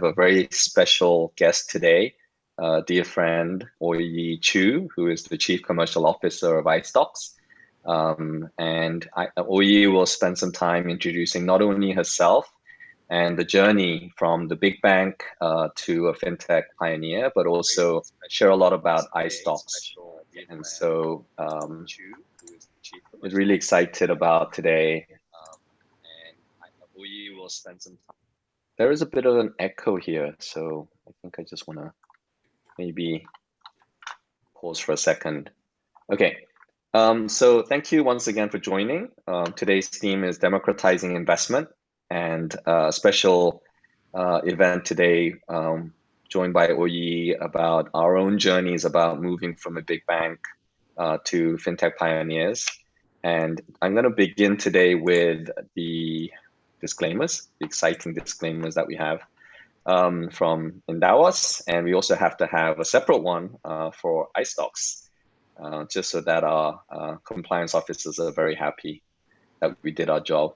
have a very special guest today, dear friend Oi Yee Choo, who is the Chief Commercial Officer of iSTOX. Oi Yee will spend some time introducing not only herself and the journey from the big bank to a fintech pioneer, but also share a lot about iSTOX. And so we're really excited about today. We will spend some time. There is a bit of an echo here, so I think I just want to maybe pause for a second. Okay, so thank you once again for joining. Today's theme is democratizing investment, and a special event today, joined by Oi Yee about our own journeys about moving from a big bank to fintech pioneers. And I'm going to begin today with the disclaimers, the exciting disclaimers that we have from Endowus, and we also have to have a separate one for iSTOX, just so that our compliance officers are very happy that we did our job.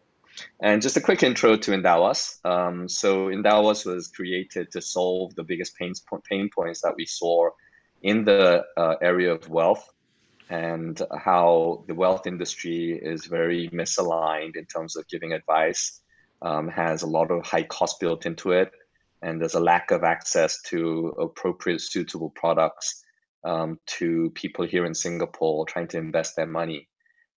And just a quick intro to Endowus. So Endowus was created to solve the biggest pain points that we saw in the area of wealth, and how the wealth industry is very misaligned in terms of giving advice, has a lot of high cost built into it, and there's a lack of access to appropriate, suitable products to people here in Singapore trying to invest their money.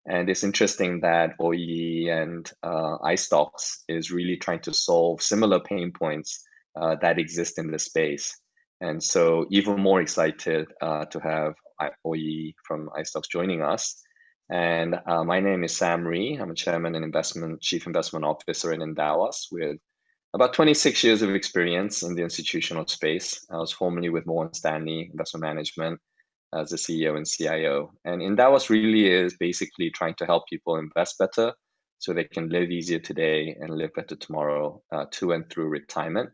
And it's interesting that Oi Yee and iSTOX is really trying to solve similar pain points that exist in the space. And so even more excited to have Oi Yee from iSTOX joining us. And my name is Sam Ree. I'm a chairman and chief investment officer in Endowus with about 26 years of experience in the institutional space. I was formerly with Morgan Stanley Investment Management as the CEO and CIO. And Endowus really is basically trying to help people invest better so they can live easier today and live better tomorrow, to and through retirement.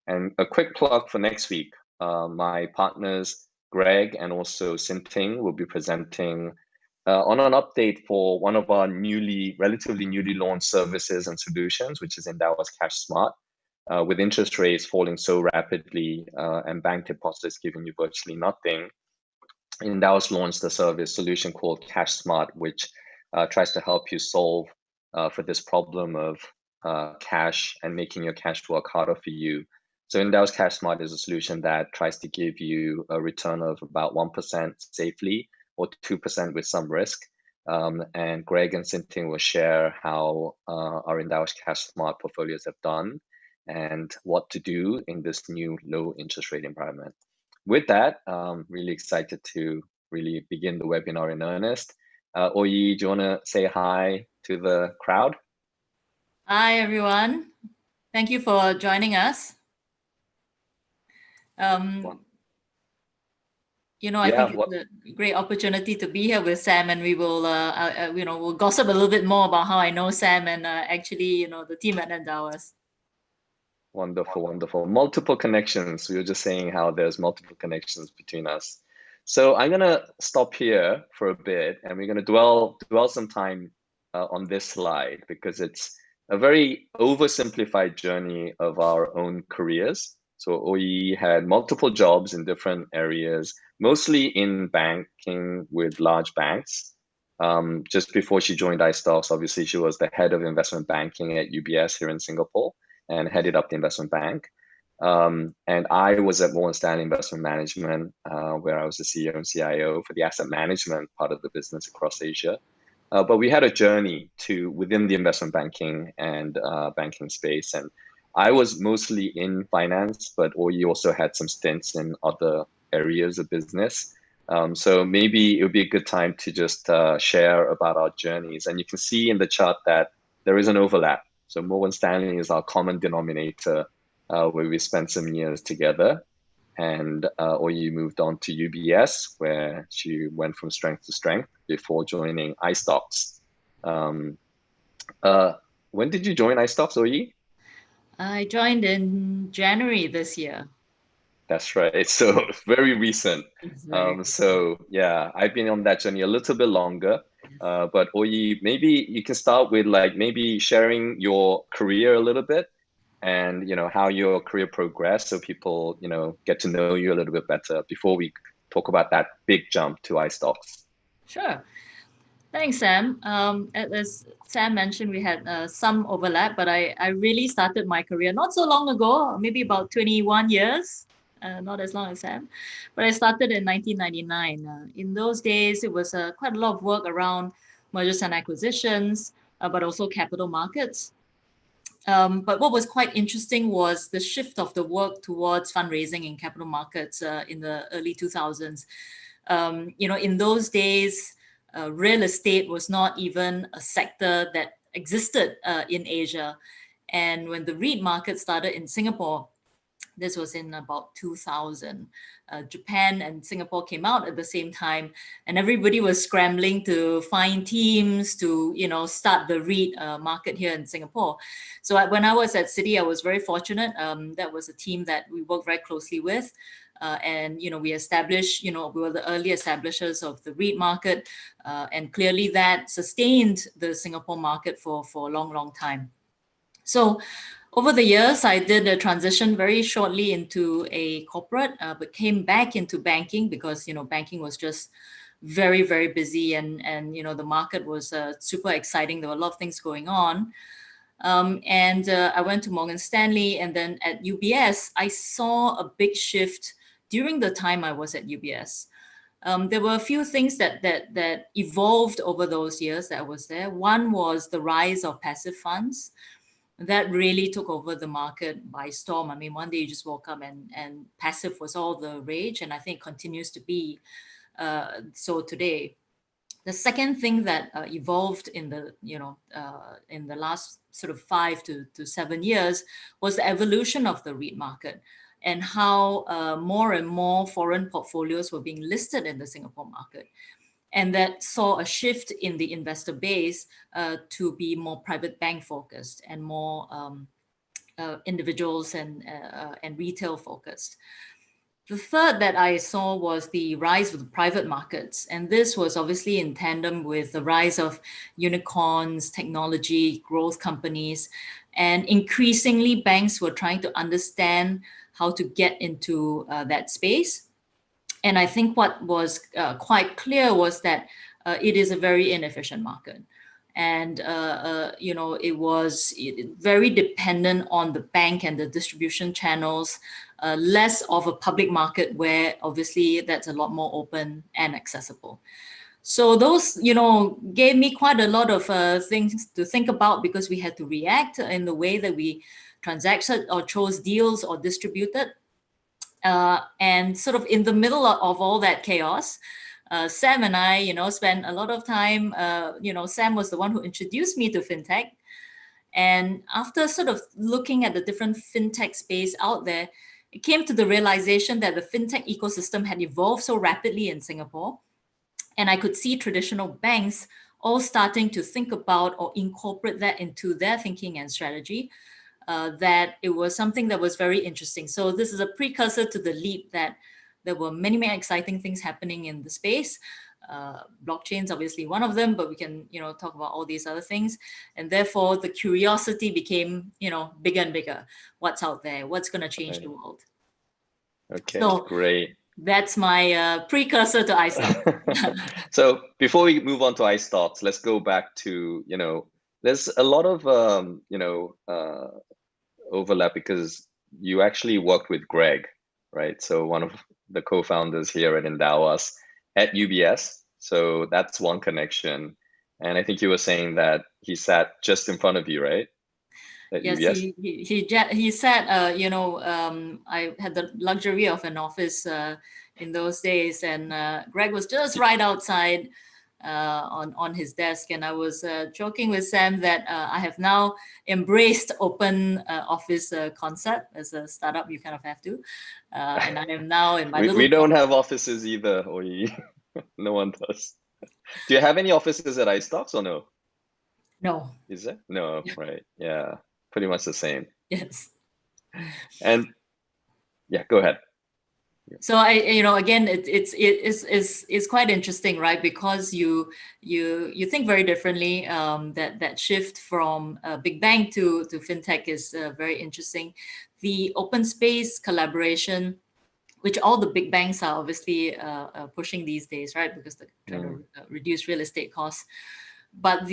And a quick plug for next week. My partners, Greg and also Sinting, will be presenting on an update for one of our relatively newly launched services and solutions, which is Endowus Cash Smart. With interest rates falling so rapidly and bank deposits giving you virtually nothing, Endowus launched a service solution called Cash Smart, which tries to help you solve for this problem of cash and making your cash work harder for you. So Endowus Cash Smart is a solution that tries to give you a return of about 1% safely or 2% with some risk. And Greg and Sinting will share how our Endowus Cash Smart portfolios have done and what to do in this new low interest rate environment. With that, really excited to really begin the webinar in earnest. Oi Yee, do you want to say hi to the crowd? Hi, everyone. Thank you for joining us. I think it's a great opportunity to be here with Sam, and we will, we'll gossip a little bit more about how I know Sam and actually, the team at Endowus. Wonderful, wonderful. Multiple connections. We were just saying how there's multiple connections between us. So I'm going to stop here for a bit, and we're going to dwell some time on this slide, because it's a very oversimplified journey of our own careers. So Oi Yee had multiple jobs in different areas, mostly in banking with large banks. Just before she joined iSTOX, obviously she was the head of investment banking at UBS here in Singapore and headed up the investment bank. And I was at Morgan Stanley Investment Management, where I was the CEO and CIO for the asset management part of the business across Asia. But we had a journey within the investment banking and banking space. And I was mostly in finance, but Oi Yee also had some stints in other areas of business. So maybe it would be a good time to just share about our journeys. And you can see in the chart that there is an overlap. So Morgan Stanley is our common denominator, where we spent some years together. And Oi Yee moved on to UBS, where she went from strength to strength before joining iSTOX. When did you join iSTOX, Oi Yee? I joined in January this year. That's right. So very recent. So yeah, I've been on that journey a little bit longer. But Oi Yee, maybe you can start with maybe sharing your career a little bit, and how your career progressed, so people get to know you a little bit better before we talk about that big jump to iSTOX. Sure. Thanks, Sam. As Sam mentioned, we had some overlap, but I really started my career not so long ago, maybe about 21 years, not as long as Sam, but I started in 1999. In those days, it was quite a lot of work around mergers and acquisitions, but also capital markets. But what was quite interesting was the shift of the work towards fundraising in capital markets in the early 2000s. In those days, real estate was not even a sector that existed in Asia. And when the REIT market started in Singapore, this was in about 2000. Japan and Singapore came out at the same time, and everybody was scrambling to find teams to, start the REIT market here in Singapore. So when I was at Citi, I was very fortunate. That was a team that we worked very closely with. And we established, we were the early establishers of the REIT market, and clearly that sustained the Singapore market for a long time. So over the years, I did a transition very shortly into a corporate, but came back into banking because banking was just very busy, and the market was super exciting. There were a lot of things going on. And I went to Morgan Stanley, and then at UBS, I saw a big shift during the time I was at UBS. There were a few things that evolved over those years that I was there. One was the rise of passive funds. That really took over the market by storm. I mean, one day you just woke up and passive was all the rage, and I think continues to be so today. The second thing that evolved in the last sort of 5 to 7 years was the evolution of the REIT market, and how more and more foreign portfolios were being listed in the Singapore market. And that saw a shift in the investor base to be more private bank focused and more individuals and retail focused. The third that I saw was the rise of the private markets. And this was obviously in tandem with the rise of unicorns, technology, growth companies. And increasingly, banks were trying to understand how to get into that space. And I think what was quite clear was that it is a very inefficient market. And, it was very dependent on the bank and the distribution channels, less of a public market where obviously that's a lot more open and accessible. So those, gave me quite a lot of things to think about, because we had to react in the way that we transacted or chose deals or distributed. And sort of in the middle of all that chaos, Sam and I, spent a lot of time, Sam was the one who introduced me to Fintech. And after sort of looking at the different Fintech space out there, it came to the realization that the Fintech ecosystem had evolved so rapidly in Singapore. And I could see traditional banks all starting to think about or incorporate that into their thinking and strategy. That it was something that was very interesting. So this is a precursor to the leap that there were many exciting things happening in the space. Blockchain's obviously one of them, but we can talk about all these other things. And therefore the curiosity became bigger and bigger. What's out there? What's going to change the world? Okay, so great. That's my precursor to iSTOX. So before we move on to iSTOX, let's go back to there's a lot of overlap, because you actually worked with Greg, right? So one of the co-founders here at Endowus at UBS. So that's one connection. And I think you were saying that he sat just in front of you, right? At Yes, UBS? he sat, I had the luxury of an office in those days, and Greg was just right outside on his desk. And I was joking with Sam that I have now embraced open office concept. As a startup, you kind of have to. And I am now in my we don't have offices either, Oi Yee. No one does. Do you have any offices at iSTOX or no? No. Is it? No, right. Yeah, pretty much the same. Yes. And yeah, go ahead. So again, it's quite interesting, right? Because you think very differently. That shift from big bank to fintech is very interesting. The open space collaboration, which all the big banks are obviously pushing these days, right? Because they're trying to reduce real estate costs. But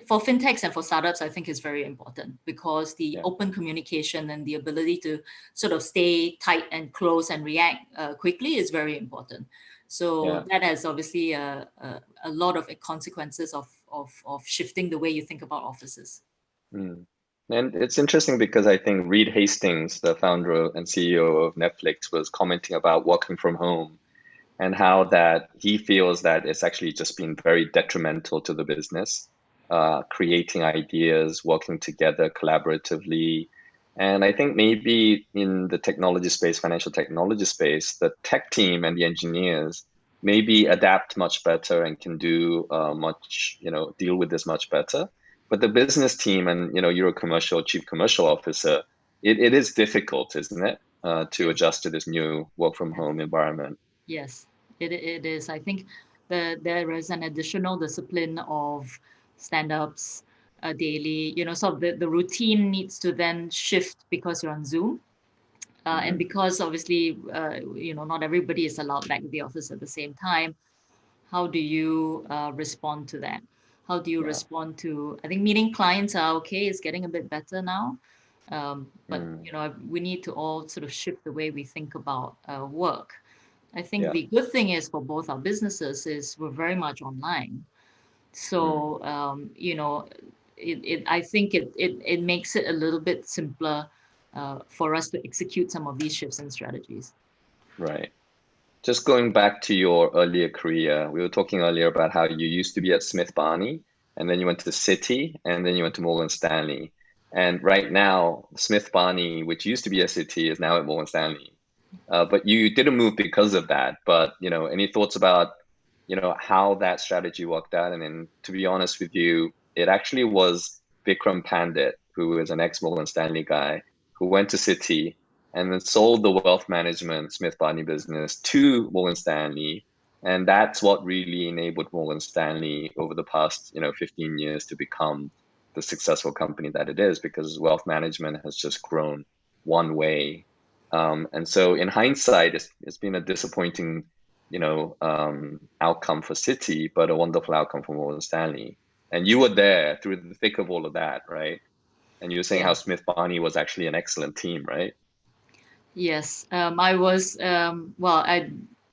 for fintechs and for startups, I think is very important because the open communication and the ability to sort of stay tight and close and react quickly is very important. So that has obviously a lot of consequences of shifting the way you think about offices. Mm. And it's interesting because I think Reed Hastings, the founder and CEO of Netflix, was commenting about working from home and how that he feels that it's actually just been very detrimental to the business, creating ideas, working together collaboratively. And I think maybe in the technology space, financial technology space, the tech team and the engineers maybe adapt much better and can do much, deal with this much better. But the business team and, you're a chief commercial officer, it is difficult, isn't it, to adjust to this new work from home environment? Yes, it is. I think there is an additional discipline of stand-ups daily. So the routine needs to then shift because you're on Zoom. And because obviously, not everybody is allowed back to the office at the same time. How do you respond to that? How do you Yeah. respond to, I think meeting clients are okay, it's getting a bit better now. But, we need to all sort of shift the way we think about work. I think the good thing is for both our businesses is we're very much online. So, I think it makes it a little bit simpler for us to execute some of these shifts and strategies. Right. Just going back to your earlier career, we were talking earlier about how you used to be at Smith Barney, and then you went to Citi, and then you went to Morgan Stanley. And right now, Smith Barney, which used to be at Citi, is now at Morgan Stanley. But you didn't move because of that. But any thoughts about how that strategy worked out? And then, to be honest with you, it actually was Vikram Pandit, who is an ex-Morgan Stanley guy, who went to Citi and then sold the wealth management Smith Barney business to Morgan Stanley. And that's what really enabled Morgan Stanley over the past, 15 years to become the successful company that it is, because wealth management has just grown one way. And so in hindsight, it's been a disappointing, outcome for Citi, but a wonderful outcome for Morgan Stanley. And you were there through the thick of all of that, right? And you were saying how Yeah. Smith Barney was actually an excellent team, right? Yes, I was I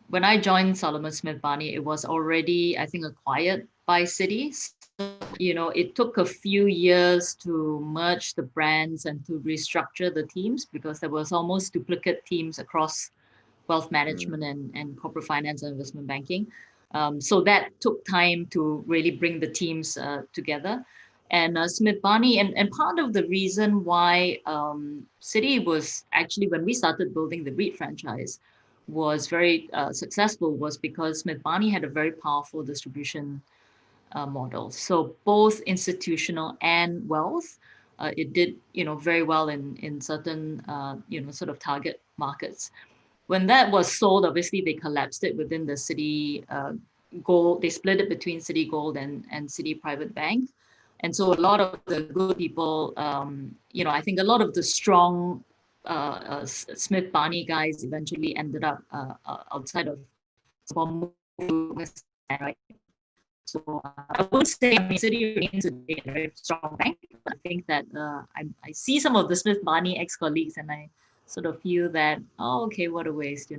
when I joined Solomon Smith Barney, it was already, I think, acquired by Citi. So, it took a few years to merge the brands and to restructure the teams because there was almost duplicate teams across wealth management and corporate finance and investment banking. So that took time to really bring the teams together. And Smith Barney, and part of the reason why Citi was actually, when we started building the REIT franchise, was very successful was because Smith Barney had a very powerful distribution model. So both institutional and wealth, it did very well in certain sort of target markets. When that was sold, obviously they collapsed it within the Citi Gold. They split it between Citi Gold and Citi Private Bank. And so a lot of the good people, I think a lot of the strong Smith Barney guys eventually ended up outside of Singapore, right? So I would say, I mean, Citi remains a very strong bank. I think that I see some of the Smith Barney ex-colleagues and I sort of feel that, oh, okay, what a waste.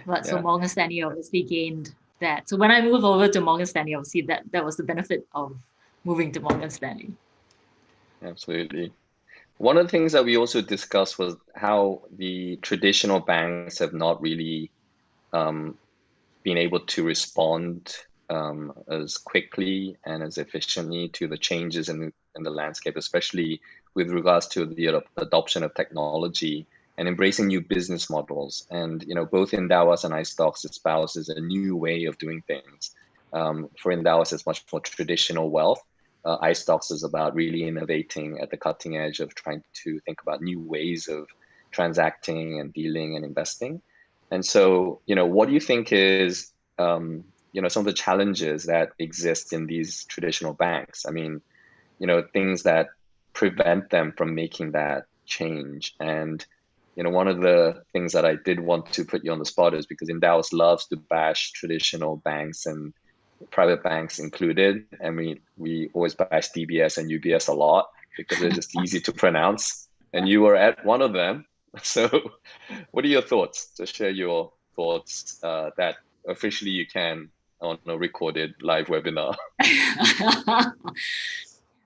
But so Yeah, Morgan Stanley obviously gained that. So when I moved over to Morgan Stanley, obviously that was the benefit of moving to Morgan Stanley. absolutely. One of the things that we also discussed was how the traditional banks have not really um, been able to respond as quickly and as efficiently to the changes in the landscape, especially with regards to the adoption of technology and embracing new business models. And both Endowus and iSTOX espouses a new way of doing things. For Endowus, it's much more traditional wealth. iSTOX is about really innovating at the cutting edge of trying to think about new ways of transacting and dealing and investing. And so, what do you think is, some of the challenges that exist in these traditional banks? I mean, things that prevent them from making that change. And, one of the things that I did want to put you on the spot is because Endowus loves to bash traditional banks and private banks included. And we always bash DBS and UBS a lot because they're just easy to pronounce. And you were at one of them. So what are your thoughts? Just share your thoughts that officially you can on a recorded live webinar.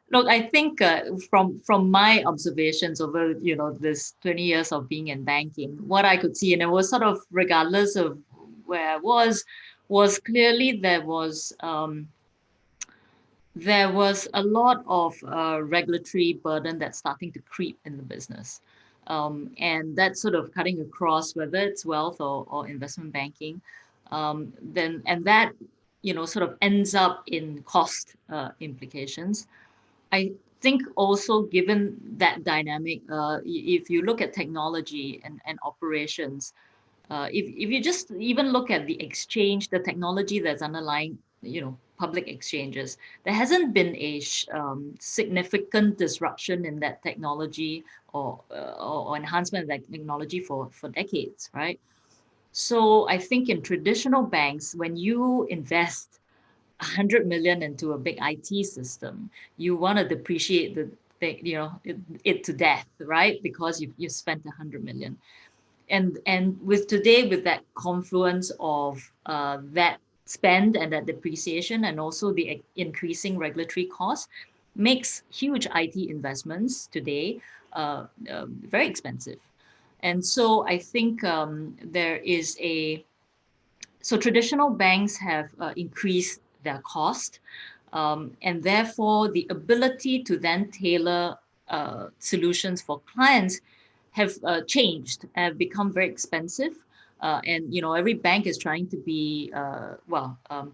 Look, I think from my observations over this 20 years of being in banking, what I could see, and it was sort of regardless of where I was clearly there was a lot of regulatory burden that's starting to creep in the business. And that's sort of cutting across whether it's wealth or investment banking. And that, sort of ends up in cost implications. I think also given that dynamic, if you look at technology and operations, if you just even look at the exchange, the technology that's underlying, public exchanges, there hasn't been a significant disruption in that technology or enhancement of that technology for decades, right? So I think in traditional banks, when you invest 100 million into a big IT system, you want to depreciate it to death, right? Because you spent 100 million. And with today, with that confluence of that spend and that depreciation, and also the increasing regulatory costs, makes huge IT investments today very expensive. And so I think there is so traditional banks have increased their cost, and therefore the ability to then tailor solutions for clients have changed, have become very expensive. And every bank is trying to be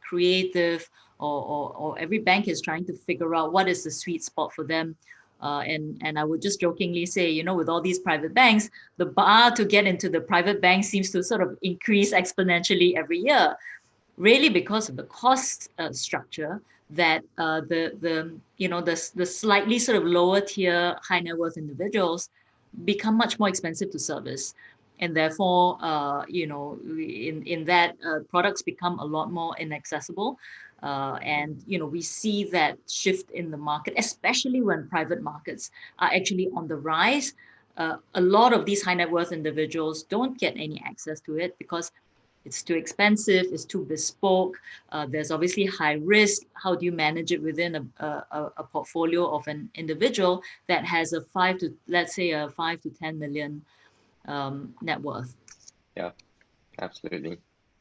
creative, or every bank is trying to figure out what is the sweet spot for them. And I would just jokingly say, with all these private banks, the bar to get into the private bank seems to sort of increase exponentially every year, really because of the cost structure that the slightly sort of lower tier high net worth individuals become much more expensive to service. And therefore, in that products become a lot more inaccessible. And we see that shift in the market, especially when private markets are actually on the rise. A lot of these high net worth individuals don't get any access to it because it's too expensive, it's too bespoke. There's obviously high risk. How do you manage it within a portfolio of an individual that has let's say a 5 to 10 million net worth? Yeah, absolutely.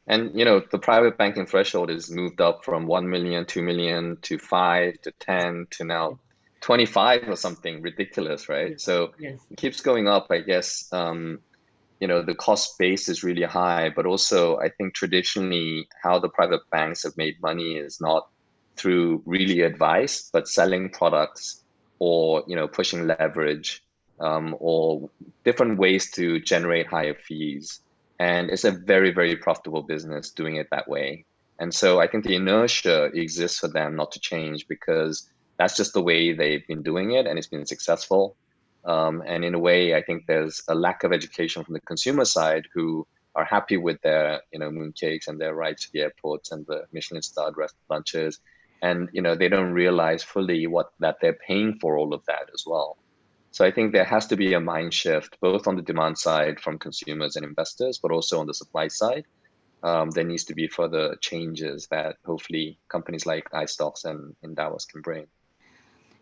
And the private banking threshold is moved up from 1 million, 2 million to 5 to 10 to now 25 or something ridiculous, right? Yes. So Yes. it keeps going up, I guess. The cost base is really high, but also I think traditionally how the private banks have made money is not through really advice, but selling products or pushing leverage, or different ways to generate higher fees. And it's a very, very profitable business doing it that way. And so I think the inertia exists for them not to change because that's just the way they've been doing it and it's been successful. And in a way, I think there's a lack of education from the consumer side who are happy with their, mooncakes and their rides to the airports and the Michelin-starred lunches. And, they don't realize fully that they're paying for all of that as well. So I think there has to be a mind shift, both on the demand side from consumers and investors, but also on the supply side. There needs to be further changes that hopefully companies like iSTOX and Endowus can bring.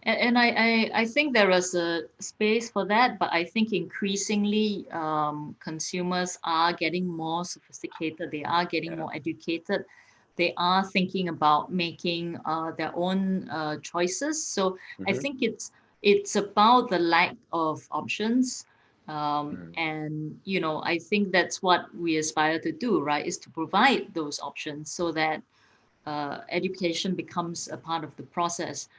And I think there is a space for that, but I think increasingly consumers are getting more sophisticated. They are getting more educated. They are thinking about making their own choices. So I think it's about the lack of options. And, I think that's what we aspire to do, right, is to provide those options so that education becomes a part of the process.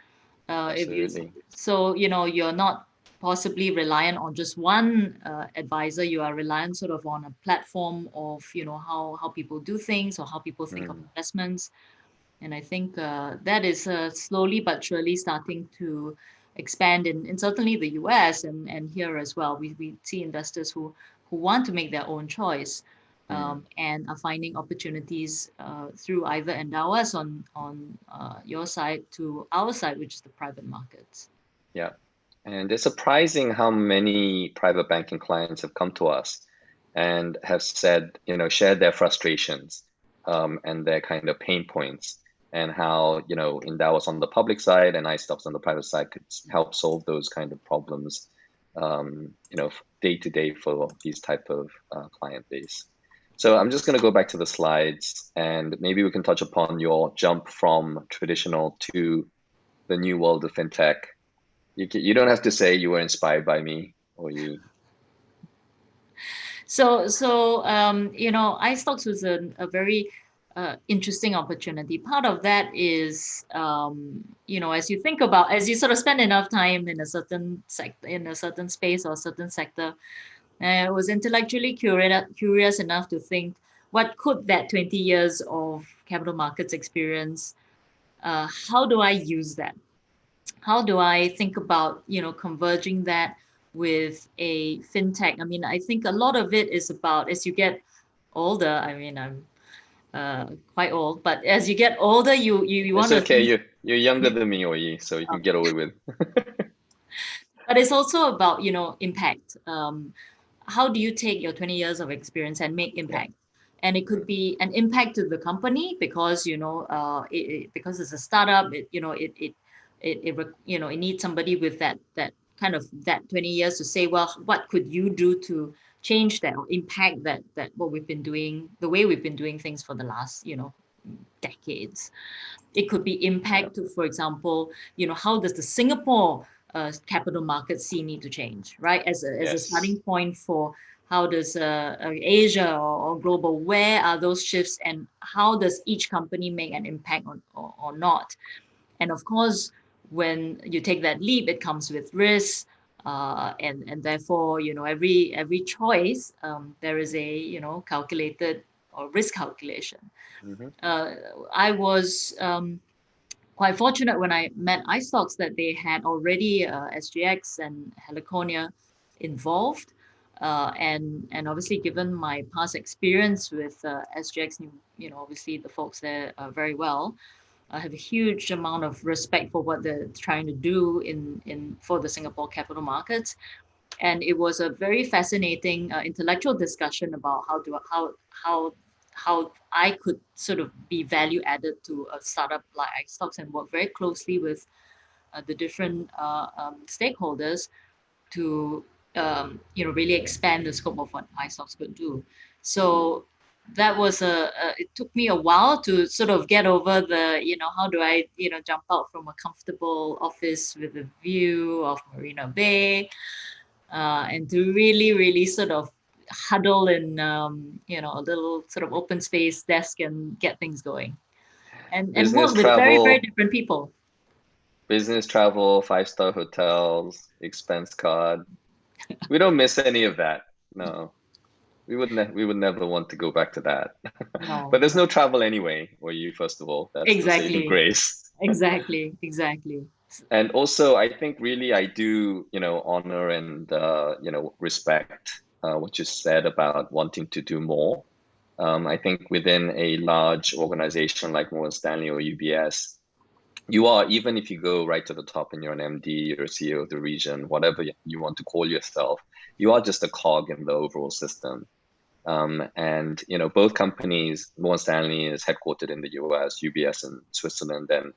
Absolutely. So you're not possibly reliant on just one advisor. You are reliant sort of on a platform of, how people do things or how people think of investments. And I think that is slowly but surely starting to expand in certainly the US and here as well. We see investors who want to make their own choice and are finding opportunities through either Endowus on your side to our side, which is the private markets. Yeah. And it's surprising how many private banking clients have come to us and have said, shared their frustrations and their kind of pain points, and how, Endowus on the public side and iSTOX on the private side could help solve those kind of problems, day to day for these type of client base. So I'm just going to go back to the slides, and maybe we can touch upon your jump from traditional to the new world of fintech. You don't have to say you were inspired by me or you. So iStocks was a very interesting opportunity. Part of that is, as you think about, as you sort of spend enough time in a certain sector, in a certain space or a certain sector, I was intellectually curious enough to think, what could that 20 years of capital markets experience, how do I use that? How do I think about, converging that with a fintech? I mean, I think a lot of it is about, as you get older, I mean, I'm quite old, but as you get older, you It's want to okay. think, You're younger than me, Oi Yee, so you can get away with. but it's also about, impact. How do you take your 20 years of experience and make Yeah. impact? And it could be an impact to the company because, because it's a startup, it needs somebody with that kind of that 20 years to say, well, what could you do to change that or impact that what we've been doing, the way we've been doing things for the last, decades. It could be Yeah. impact to, for example, how does the Singapore capital market scene need to change, right? As a Yes. starting point for how does Asia or global, where are those shifts and how does each company make an impact or not? And of course, when you take that leap, it comes with risk. And therefore, every choice, there is a, calculated or risk calculation. Hmm. Uh, I was quite fortunate when I met iStocks that they had already SGX and Heliconia involved. And obviously, given my past experience with SGX, obviously the folks there very well. I have a huge amount of respect for what they're trying to do in for the Singapore capital markets. And it was a very fascinating intellectual discussion about how I could sort of be value added to a startup like iStocks and work very closely with the different stakeholders to really expand the scope of what iStocks could do. So that was it took me a while to sort of get over the, how do I, jump out from a comfortable office with a view of Marina Bay, and to really, really sort of huddle in, a little sort of open space desk and get things going and Business work with very, very travel, different people. business travel, five-star hotels, expense card. We don't miss any of that. No, we would never want to go back to that. No, But there's no, no travel anyway, or you first of all. That's the saving exactly, grace. exactly. And also, I think really I do, honor and respect what you said about wanting to do more. I think within a large organization like Morgan Stanley or UBS, you are, even if you go right to the top and you're an MD, you're a CEO of the region, whatever you want to call yourself, you are just a cog in the overall system. And both companies, Morgan Stanley is headquartered in the US, UBS in Switzerland, and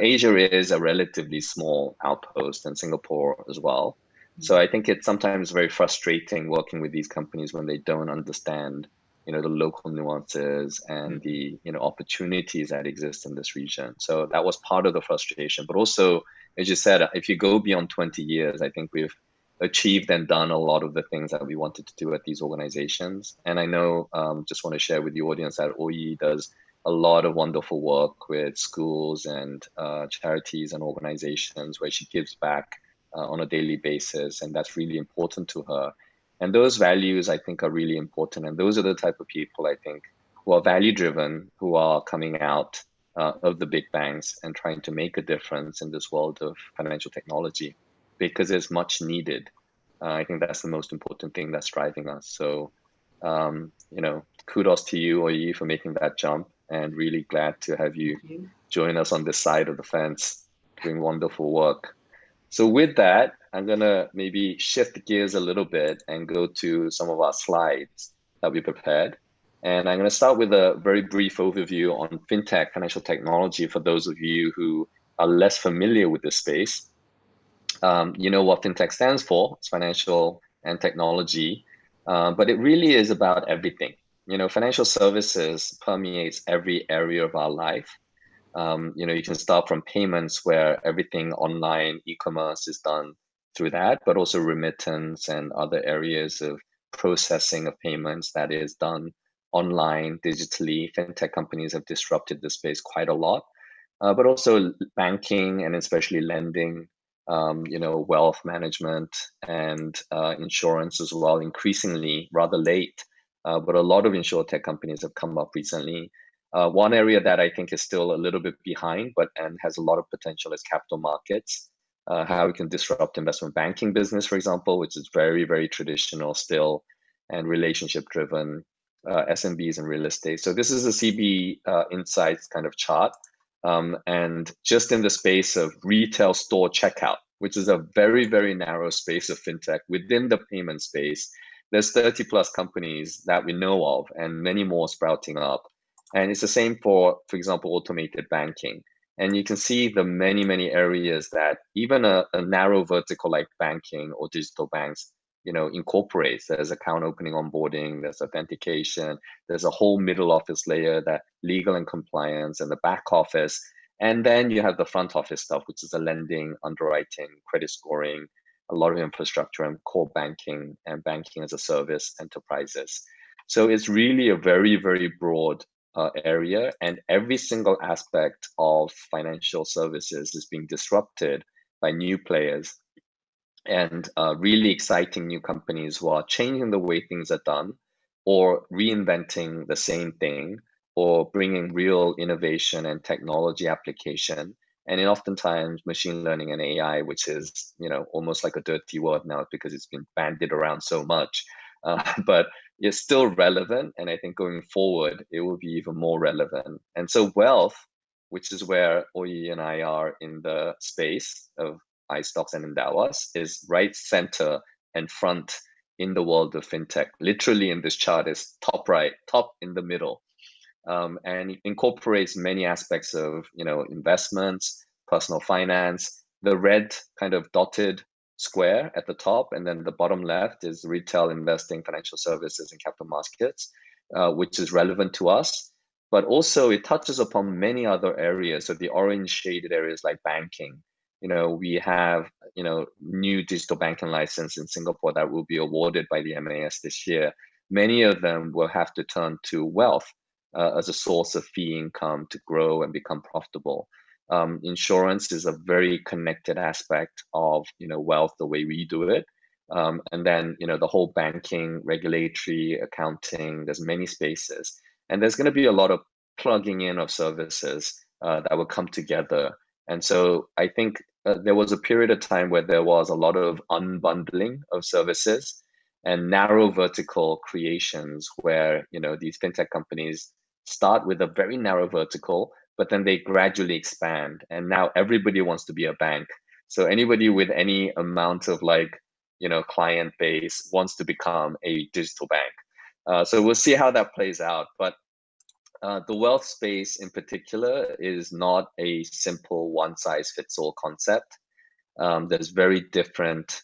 Asia is a relatively small outpost, and Singapore as well. So I think it's sometimes very frustrating working with these companies when they don't understand the local nuances and the opportunities that exist in this region. So that was part of the frustration. But also, as you said, if you go beyond 20 years, I think we've achieved and done a lot of the things that we wanted to do at these organizations. And I know, just want to share with the audience that Oi Yee does a lot of wonderful work with schools and charities and organizations where she gives back on a daily basis, and that's really important to her. And those values, I think, are really important. And those are the type of people, I think, who are value driven, who are coming out of the big banks and trying to make a difference in this world of financial technology, because it's much needed. I think that's the most important thing that's driving us. So, kudos to you, Oi Yee, for making that jump, and really glad to have you Thank you. join us on this side of the fence, doing wonderful work. So with that, I'm gonna maybe shift gears a little bit and go to some of our slides that we prepared. And I'm gonna start with a very brief overview on fintech, financial technology, for those of you who are less familiar with this space. You know what fintech stands for. It's financial and technology, but it really is about everything. Financial services permeates every area of our life. You can start from payments, where everything online, e-commerce is done through that, but also remittance and other areas of processing of payments that is done online, digitally. Fintech companies have disrupted the space quite a lot, but also banking and especially lending, wealth management and insurance as well, increasingly rather late. But a lot of insurtech companies have come up recently. One area that I think is still a little bit behind, and has a lot of potential, is capital markets. How we can disrupt investment banking business, for example, which is very, very traditional still and relationship driven, SMBs and real estate. So this is a CB Insights kind of chart. And just in the space of retail store checkout, which is a very, very narrow space of fintech within the payment space, there's 30 plus companies that we know of and many more sprouting up. And it's the same for example, automated banking. And you can see the many, many areas that even a narrow vertical like banking or digital banks, incorporates. There's account opening, onboarding, there's authentication, there's a whole middle office layer, that legal and compliance, and the back office. And then you have the front office stuff, which is the lending, underwriting, credit scoring, a lot of infrastructure and core banking and banking as a service enterprises. So it's really a very, very broad area, and every single aspect of financial services is being disrupted by new players and really exciting new companies who are changing the way things are done, or reinventing the same thing, or bringing real innovation and technology application. And then oftentimes machine learning and AI, which is almost like a dirty word now because it's been bandied around so much, but it's still relevant. And I think going forward, it will be even more relevant. And so wealth, which is where Oi Yee and I are in the space of iSTOX and Endowus, is right center and front in the world of fintech. Literally in this chart is top right, top in the middle. And it incorporates many aspects of investments, personal finance. The red kind of dotted square at the top, and then the bottom left is retail investing, financial services, and capital markets, which is relevant to us. But also it touches upon many other areas. So the orange shaded areas like banking. We have new digital banking license in Singapore that will be awarded by the MAS this year. Many of them will have to turn to wealth as a source of fee income to grow and become profitable. Insurance is a very connected aspect of wealth, the way we do it. And then the whole banking, regulatory, accounting. There's many spaces, and there's going to be a lot of plugging in of services that will come together. And so I think there was a period of time where there was a lot of unbundling of services and narrow vertical creations, where these fintech companies start with a very narrow vertical, but then they gradually expand. And now everybody wants to be a bank. So anybody with any amount of client base wants to become a digital bank. So we'll see how that plays out. But the wealth space in particular is not a simple one-size-fits-all concept. There's very different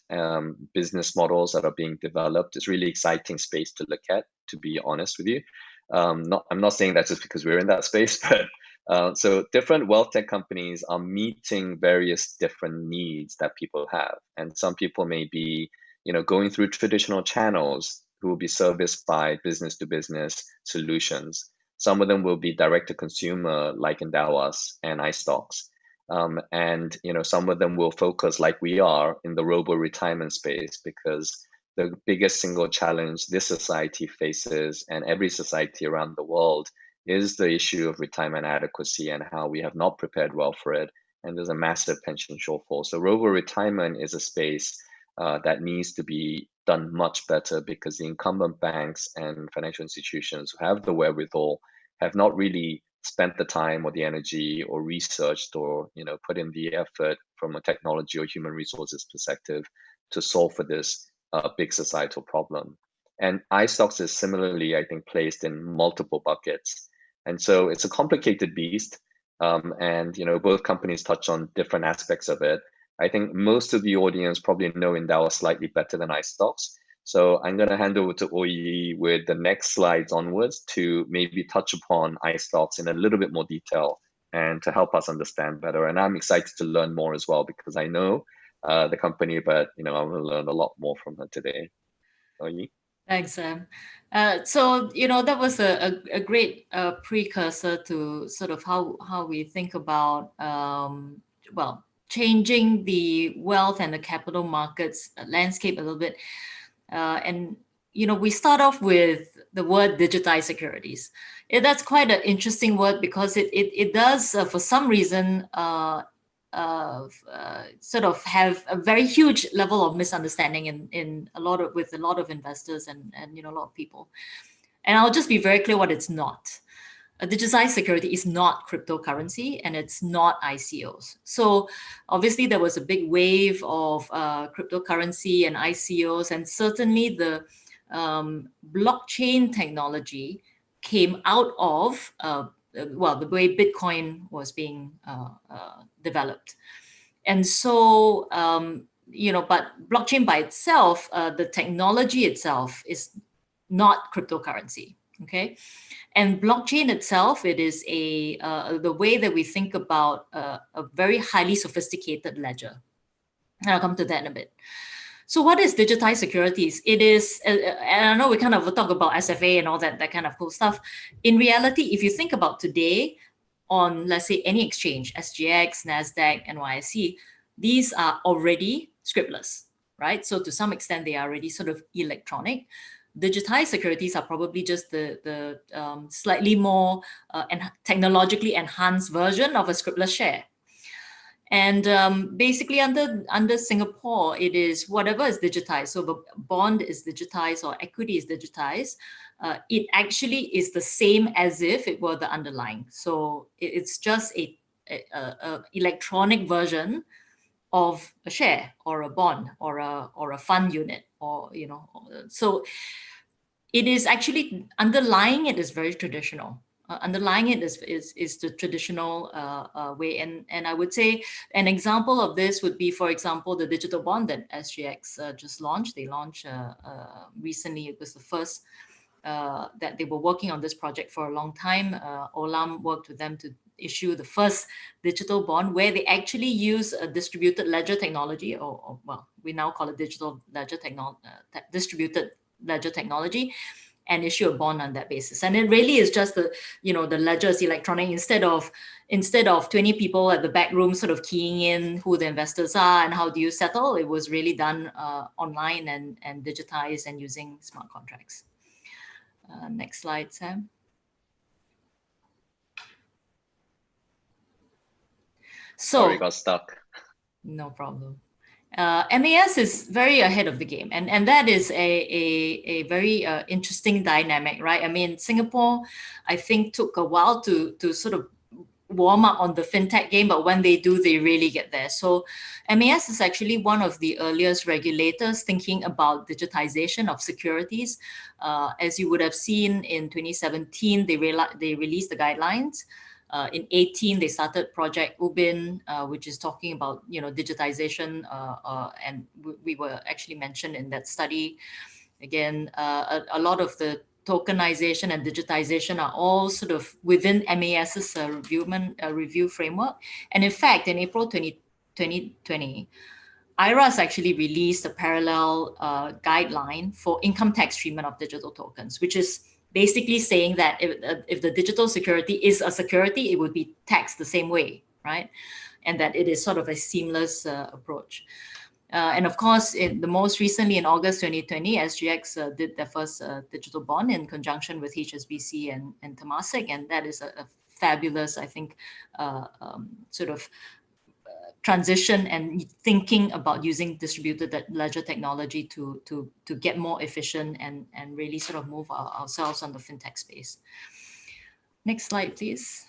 business models that are being developed. It's really exciting space to look at, to be honest with you. I'm not saying that just because we're in that space, but so different wealth tech companies are meeting various different needs that people have. And some people may be, going through traditional channels who will be serviced by business to business solutions. Some of them will be direct to consumer, like Endowus and iSTOX. And some of them will focus, like we are, in the robo-retirement space, because the biggest single challenge this society faces, and every society around the world, is the issue of retirement adequacy and how we have not prepared well for it. And there's a massive pension shortfall. So robo-retirement is a space that needs to be done much better, because the incumbent banks and financial institutions who have the wherewithal have not really spent the time or the energy or researched or put in the effort from a technology or human resources perspective to solve for this big societal problem. And iSTOX is similarly, I think, placed in multiple buckets. And so it's a complicated beast. And both companies touch on different aspects of it. I think most of the audience probably know Endowus slightly better than iSTOX. So I'm going to hand over to Oi Yee with the next slides onwards to maybe touch upon iSTOX in a little bit more detail and to help us understand better. And I'm excited to learn more as well, because I know the company, but I'm going to learn a lot more from her today. Oi Yee? Thanks, Sam. So, that was a great precursor to sort of how we think about, well, changing the wealth and the capital markets landscape a little bit. And, we start off with the word digitized securities. That's quite an interesting word, because it does, for some reason, sort of have a very huge level of misunderstanding in with a lot of investors and a lot of people. And I'll just be very clear what it's not. A digitized security is not cryptocurrency, and it's not ICOs. So obviously there was a big wave of cryptocurrency and ICOs, and certainly the blockchain technology came out of the way Bitcoin was being developed. And so, but blockchain by itself, the technology itself is not cryptocurrency, okay? And blockchain itself, it is the way that we think about a very highly sophisticated ledger. And I'll come to that in a bit. So what is digitized securities? It is, and I know we kind of talk about SFA and all that kind of cool stuff. In reality, if you think about today on, let's say, any exchange, SGX, NASDAQ, NYSE, these are already scriptless, right? So to some extent, they are already sort of electronic. Digitized securities are probably just the slightly more technologically enhanced version of a scriptless share. And basically under Singapore, it is whatever is digitized. So the bond is digitized or equity is digitized. It actually is the same as if it were the underlying. So it's just a electronic version of a share or a bond or a fund unit, or so it is actually underlying it is very traditional. Underlying it is the traditional way, and I would say an example of this would be, for example, the digital bond that SGX just launched. They launched recently. It was the first that they were working on this project for a long time. Olam worked with them to issue the first digital bond, where they actually use a distributed ledger technology, or well, we now call it digital ledger distributed ledger technology, and issue a bond on that basis. And it really is just the ledger is electronic. Instead of 20 people at the back room sort of keying in who the investors are and how do you settle, it was really done online and digitized and using smart contracts. Next slide, Sam. So, sorry, got stuck. No problem. MAS is very ahead of the game, and that is a very interesting dynamic, right? I mean, Singapore, I think, took a while to sort of warm up on the fintech game, but when they do, they really get there. So MAS is actually one of the earliest regulators thinking about digitization of securities. As you would have seen in 2017, they released the guidelines. In 2018, they started Project Ubin, which is talking about digitization, and we were actually mentioned in that study. Again, a lot of the tokenization and digitization are all sort of within MAS's review framework. And in fact, in April 2020, IRAS actually released a parallel guideline for income tax treatment of digital tokens, which is basically saying that if the digital security is a security, it would be taxed the same way, right? and that it is sort of a seamless approach. And of course, the most recently in August 2020, SGX did their first digital bond in conjunction with HSBC and Temasek, and that is a fabulous, I think, sort of transition and thinking about using distributed ledger technology to get more efficient and really sort of move ourselves on the fintech space. Next slide, please.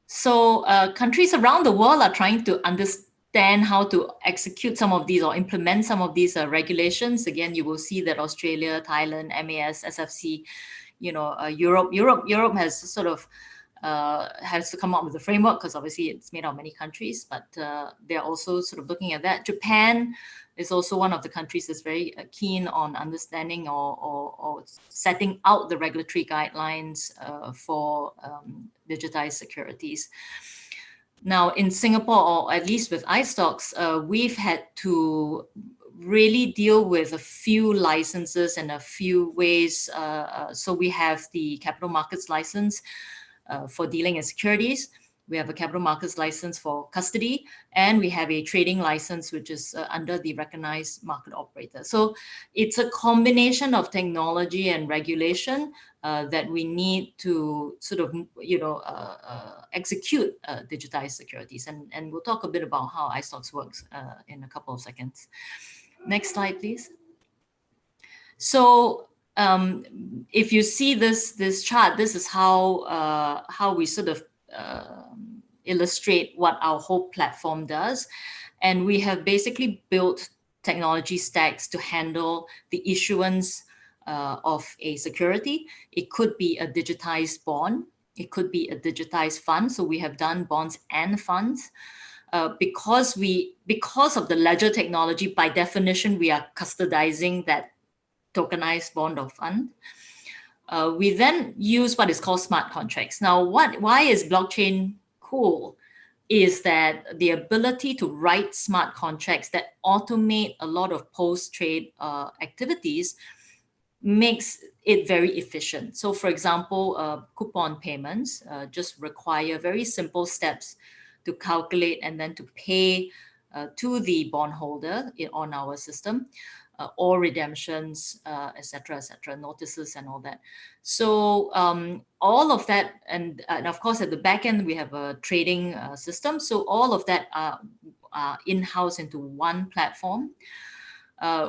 So countries around the world are trying to understand how to execute some of these or implement some of these regulations. Again, you will see that Australia, Thailand, MAS, SFC, Europe has sort of has to come up with a framework because obviously it's made out of many countries, but they're also sort of looking at that. Japan is also one of the countries that's very keen on understanding or setting out the regulatory guidelines for digitized securities. Now in Singapore, or at least with iSTOX, we've had to really deal with a few licenses and a few ways. So we have the capital markets license for dealing in securities. We have a capital markets license for custody, and we have a trading license, which is under the recognized market operator. So it's a combination of technology and regulation that we need to sort of, execute digitized securities. And we'll talk a bit about how iSTOX works in a couple of seconds. Next slide, please. So if you see this chart, this is how we sort of illustrate what our whole platform does. And we have basically built technology stacks to handle the issuance of a security. It could be a digitized bond. It could be a digitized fund. So we have done bonds and funds. Because of the ledger technology, by definition, we are custodizing that tokenized bond or fund. We then use what is called smart contracts. Now, why is blockchain cool? Is that the ability to write smart contracts that automate a lot of post-trade activities makes it very efficient. So for example, coupon payments just require very simple steps to calculate and then to pay to the bondholder on our system. Or redemptions, et cetera, notices and all that. So all of that, and of course at the back end, we have a trading system. So all of that are in-house into one platform.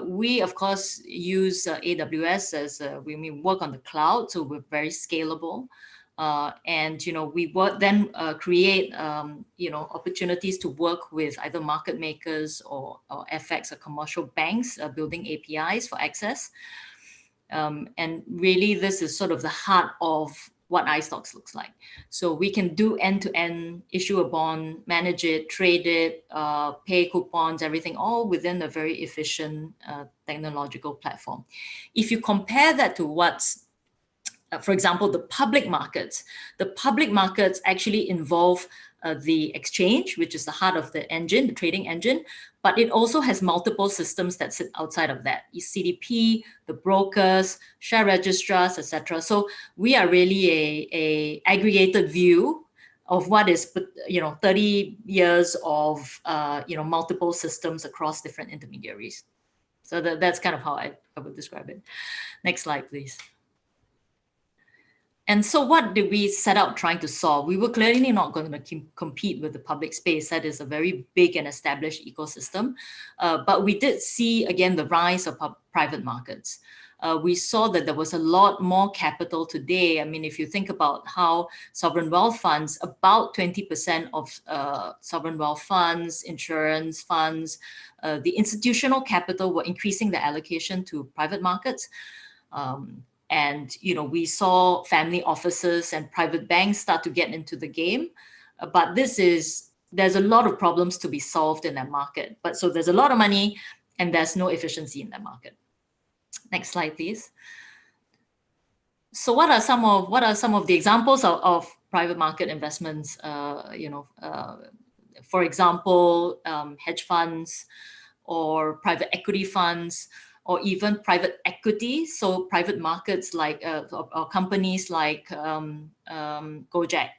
We, of course, use AWS as we work on the cloud, so we're very scalable. And we then create opportunities to work with either market makers or FX or commercial banks building APIs for access. And really, this is sort of the heart of what iSTOX looks like. So we can do end-to-end, issue a bond, manage it, trade it, pay coupons, everything, all within a very efficient technological platform. If you compare that to what's for example, the public markets actually involve the exchange, which is the heart of the engine, the trading engine, but it also has multiple systems that sit outside of that. CDP, the brokers, share registrars, etc. So we are really a aggregated view of what is 30 years of multiple systems across different intermediaries. So that's kind of how I would describe it. Next slide, please. And so what did we set out trying to solve? We were clearly not going to compete with the public space. That is a very big and established ecosystem. But we did see, again, the rise of private markets. We saw that there was a lot more capital today. I mean, if you think about how sovereign wealth funds, about 20% of sovereign wealth funds, insurance funds, the institutional capital were increasing the allocation to private markets. And we saw family offices and private banks start to get into the game. But there's a lot of problems to be solved in that market. But so there's a lot of money and there's no efficiency in that market. Next slide, please. So what are some of the examples of private market investments? For example, hedge funds or private equity funds, or even private equity. So private markets like or companies like Gojek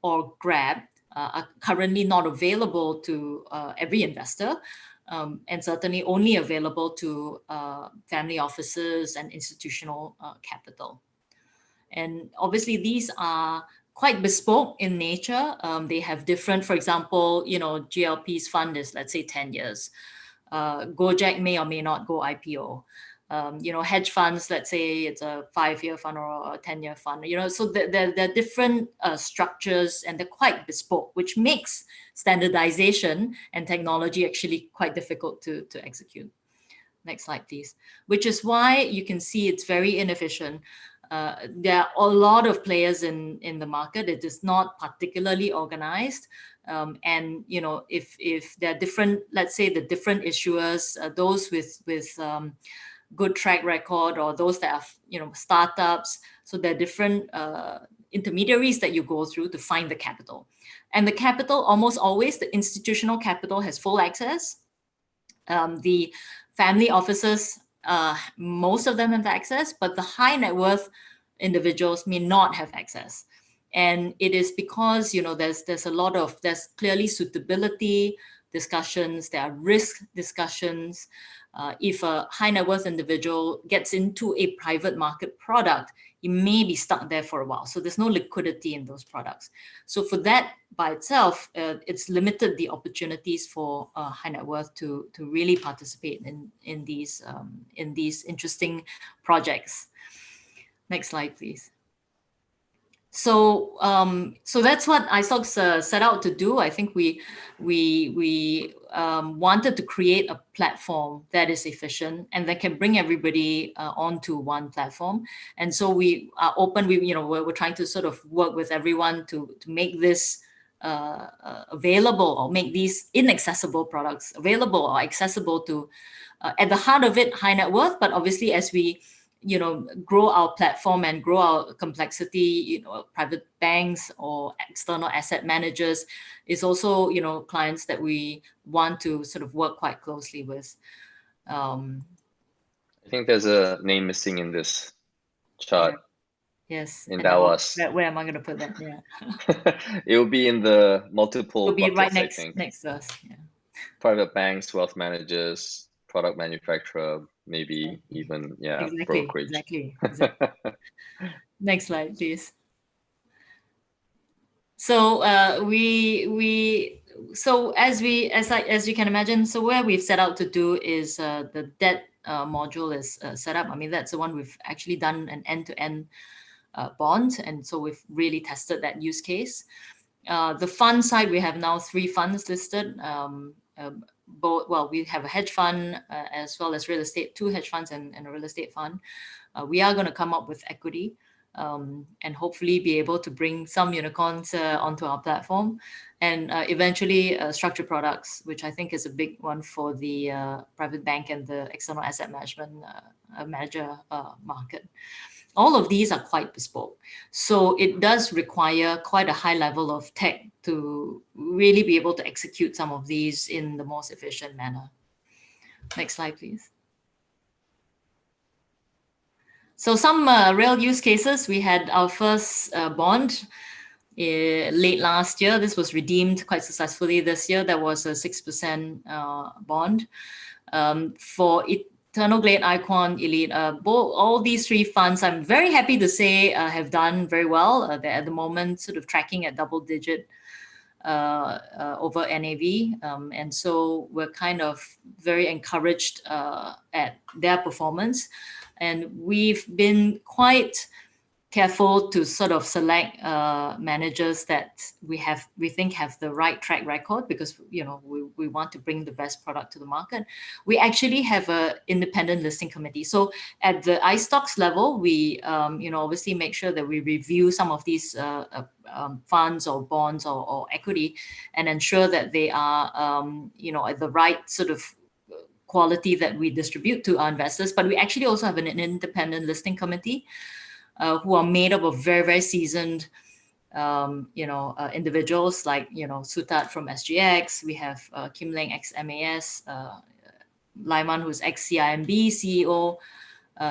or Grab are currently not available to every investor, and certainly only available to family offices and institutional capital. And obviously these are quite bespoke in nature. They have different, for example, GLP's fund is, let's say, 10 years. Gojek may or may not go IPO. Hedge funds, let's say it's a 5-year fund or a 10-year fund, so there are different structures, and they're quite bespoke, which makes standardization and technology actually quite difficult to execute. Next slide, please. Which is why you can see it's very inefficient. There are a lot of players in the market. It is not particularly organized. And if there are different, let's say the different issuers, those with good track record, or those that are startups, so there are different intermediaries that you go through to find the capital. And the capital, almost always the institutional capital, has full access. The family offices, most of them have access, but the high net worth individuals may not have access. And it is because there's clearly suitability discussions, there are risk discussions. If a high net worth individual gets into a private market product, he may be stuck there for a while. So there's no liquidity in those products. So for that by itself, it's limited the opportunities for high net worth to really participate in these interesting projects. Next slide, please. So that's what iSTOX set out to do. I think we wanted to create a platform that is efficient and that can bring everybody onto one platform. And so we are open. We're trying to sort of work with everyone to make this available, or make these inaccessible products available or accessible to, at the heart of it, high net worth. But obviously, as we grow our platform and grow our complexity, private banks or external asset managers is also, clients that we want to sort of work quite closely with. I think there's a name missing in this chart. Yes. Endowus. Where am I going to put that? Yeah. It will be in the multiple It'll be buckets, right next to us. Yeah. Private banks, wealth managers, product manufacturer, maybe even brokerage. Exactly. Next slide, please. So as you can imagine, so where we've set out to do is the debt module is set up. I mean, that's the one we've actually done an end-to-end bond, and so we've really tested that use case. The fund side, we have now 3 funds listed. We have a hedge fund as well as real estate, 2 hedge funds and a real estate fund. We are going to come up with equity and hopefully be able to bring some unicorns onto our platform, and eventually structured products, which I think is a big one for the private bank and the external asset management manager market. All of these are quite bespoke. So it does require quite a high level of tech to really be able to execute some of these in the most efficient manner. Next slide, please. So some real use cases. We had our first bond late last year. This was redeemed quite successfully this year. That was a 6% bond. For Eternal Glade, Icon, Elite, all these 3 funds, I'm very happy to say, have done very well. They're at the moment sort of tracking at double-digit over NAV. And so we're kind of very encouraged at their performance. And we've been quite careful to sort of select managers that we think have the right track record, because we want to bring the best product to the market. We actually have an independent listing committee. So at the iSTOX level, we obviously make sure that we review some of these funds or bonds or equity, and ensure that they are at the right sort of quality that we distribute to our investors. But we actually also have an independent listing committee who are made up of very, very seasoned, individuals like, Sutat from SGX. We have Kim Leng, ex-MAS, Laiman, who's ex-CIMB CEO,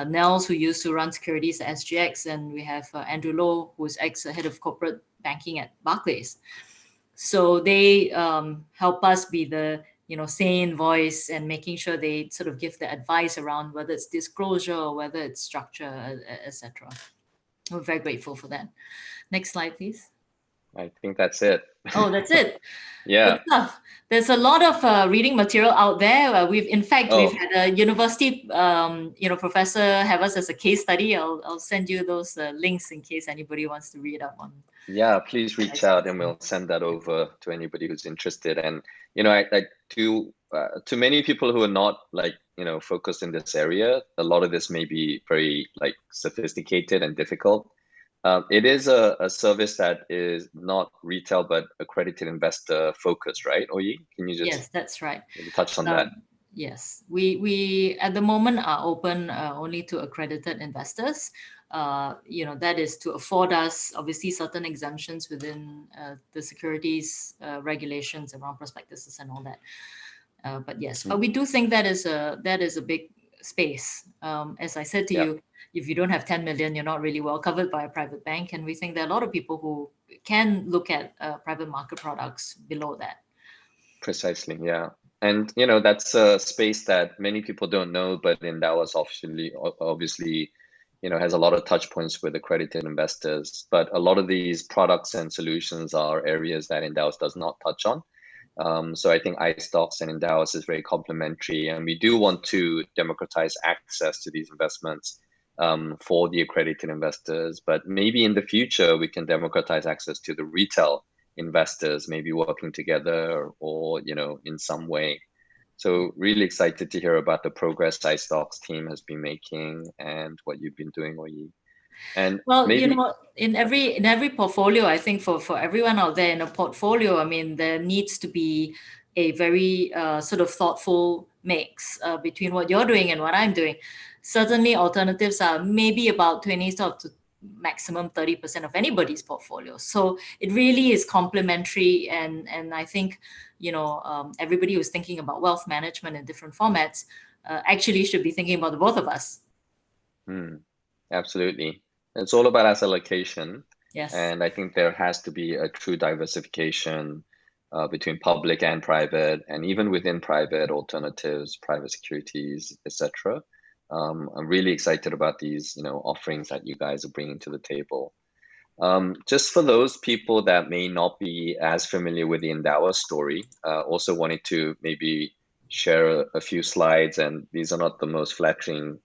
Nels, who used to run securities at SGX, and we have Andrew Low, who's ex-head of corporate banking at Barclays. So they help us be the sane voice and making sure they sort of give the advice around whether it's disclosure or whether it's structure, etc. We're very grateful for that. Next slide, please. I think that's it. Oh, that's it. Yeah. Good stuff. There's a lot of reading material out there. We've had a university, professor have us as a case study. I'll send you those links in case anybody wants to read up on. Yeah, please reach out and we'll send that over to anybody who's interested. And I do to many people who are not focused in this area, a lot of this may be very sophisticated and difficult. It is a service that is not retail but accredited investor focused, right? Oi Yee, can you just Yes, that's right. maybe touch on that? Yes, we at the moment are open only to accredited investors. That is to afford us obviously certain exemptions within the securities regulations around prospectuses and all that. But yes, but we do think that is a big space. As I said to you, if you don't have 10 million, you're not really well covered by a private bank, and we think there are a lot of people who can look at private market products below that. Precisely, yeah. And that's a space that many people don't know, but Endowus obviously has a lot of touch points with accredited investors. But a lot of these products and solutions are areas that Endowus does not touch on. So I think iSTOX and Endowus is very complementary, and we do want to democratize access to these investments for the accredited investors. But maybe in the future we can democratize access to the retail investors, maybe working together or in some way. So really excited to hear about the progress iSTOX team has been making and what you've been doing, Oi Yee. And well, maybe in every portfolio, I think for everyone out there in a portfolio, I mean, there needs to be a very sort of thoughtful mix between what you're doing and what I'm doing. Certainly, alternatives are maybe about 20 to maximum 30% of anybody's portfolio. So it really is complementary, and I think everybody who's thinking about wealth management in different formats actually should be thinking about the both of us. Absolutely. It's all about asset allocation. Yes. And I think there has to be a true diversification between public and private, and even within private alternatives, private securities, etc. I'm really excited about these, offerings that you guys are bringing to the table. Just for those people that may not be as familiar with the Endowus story, also wanted to maybe share a few slides, and these are not the most flattering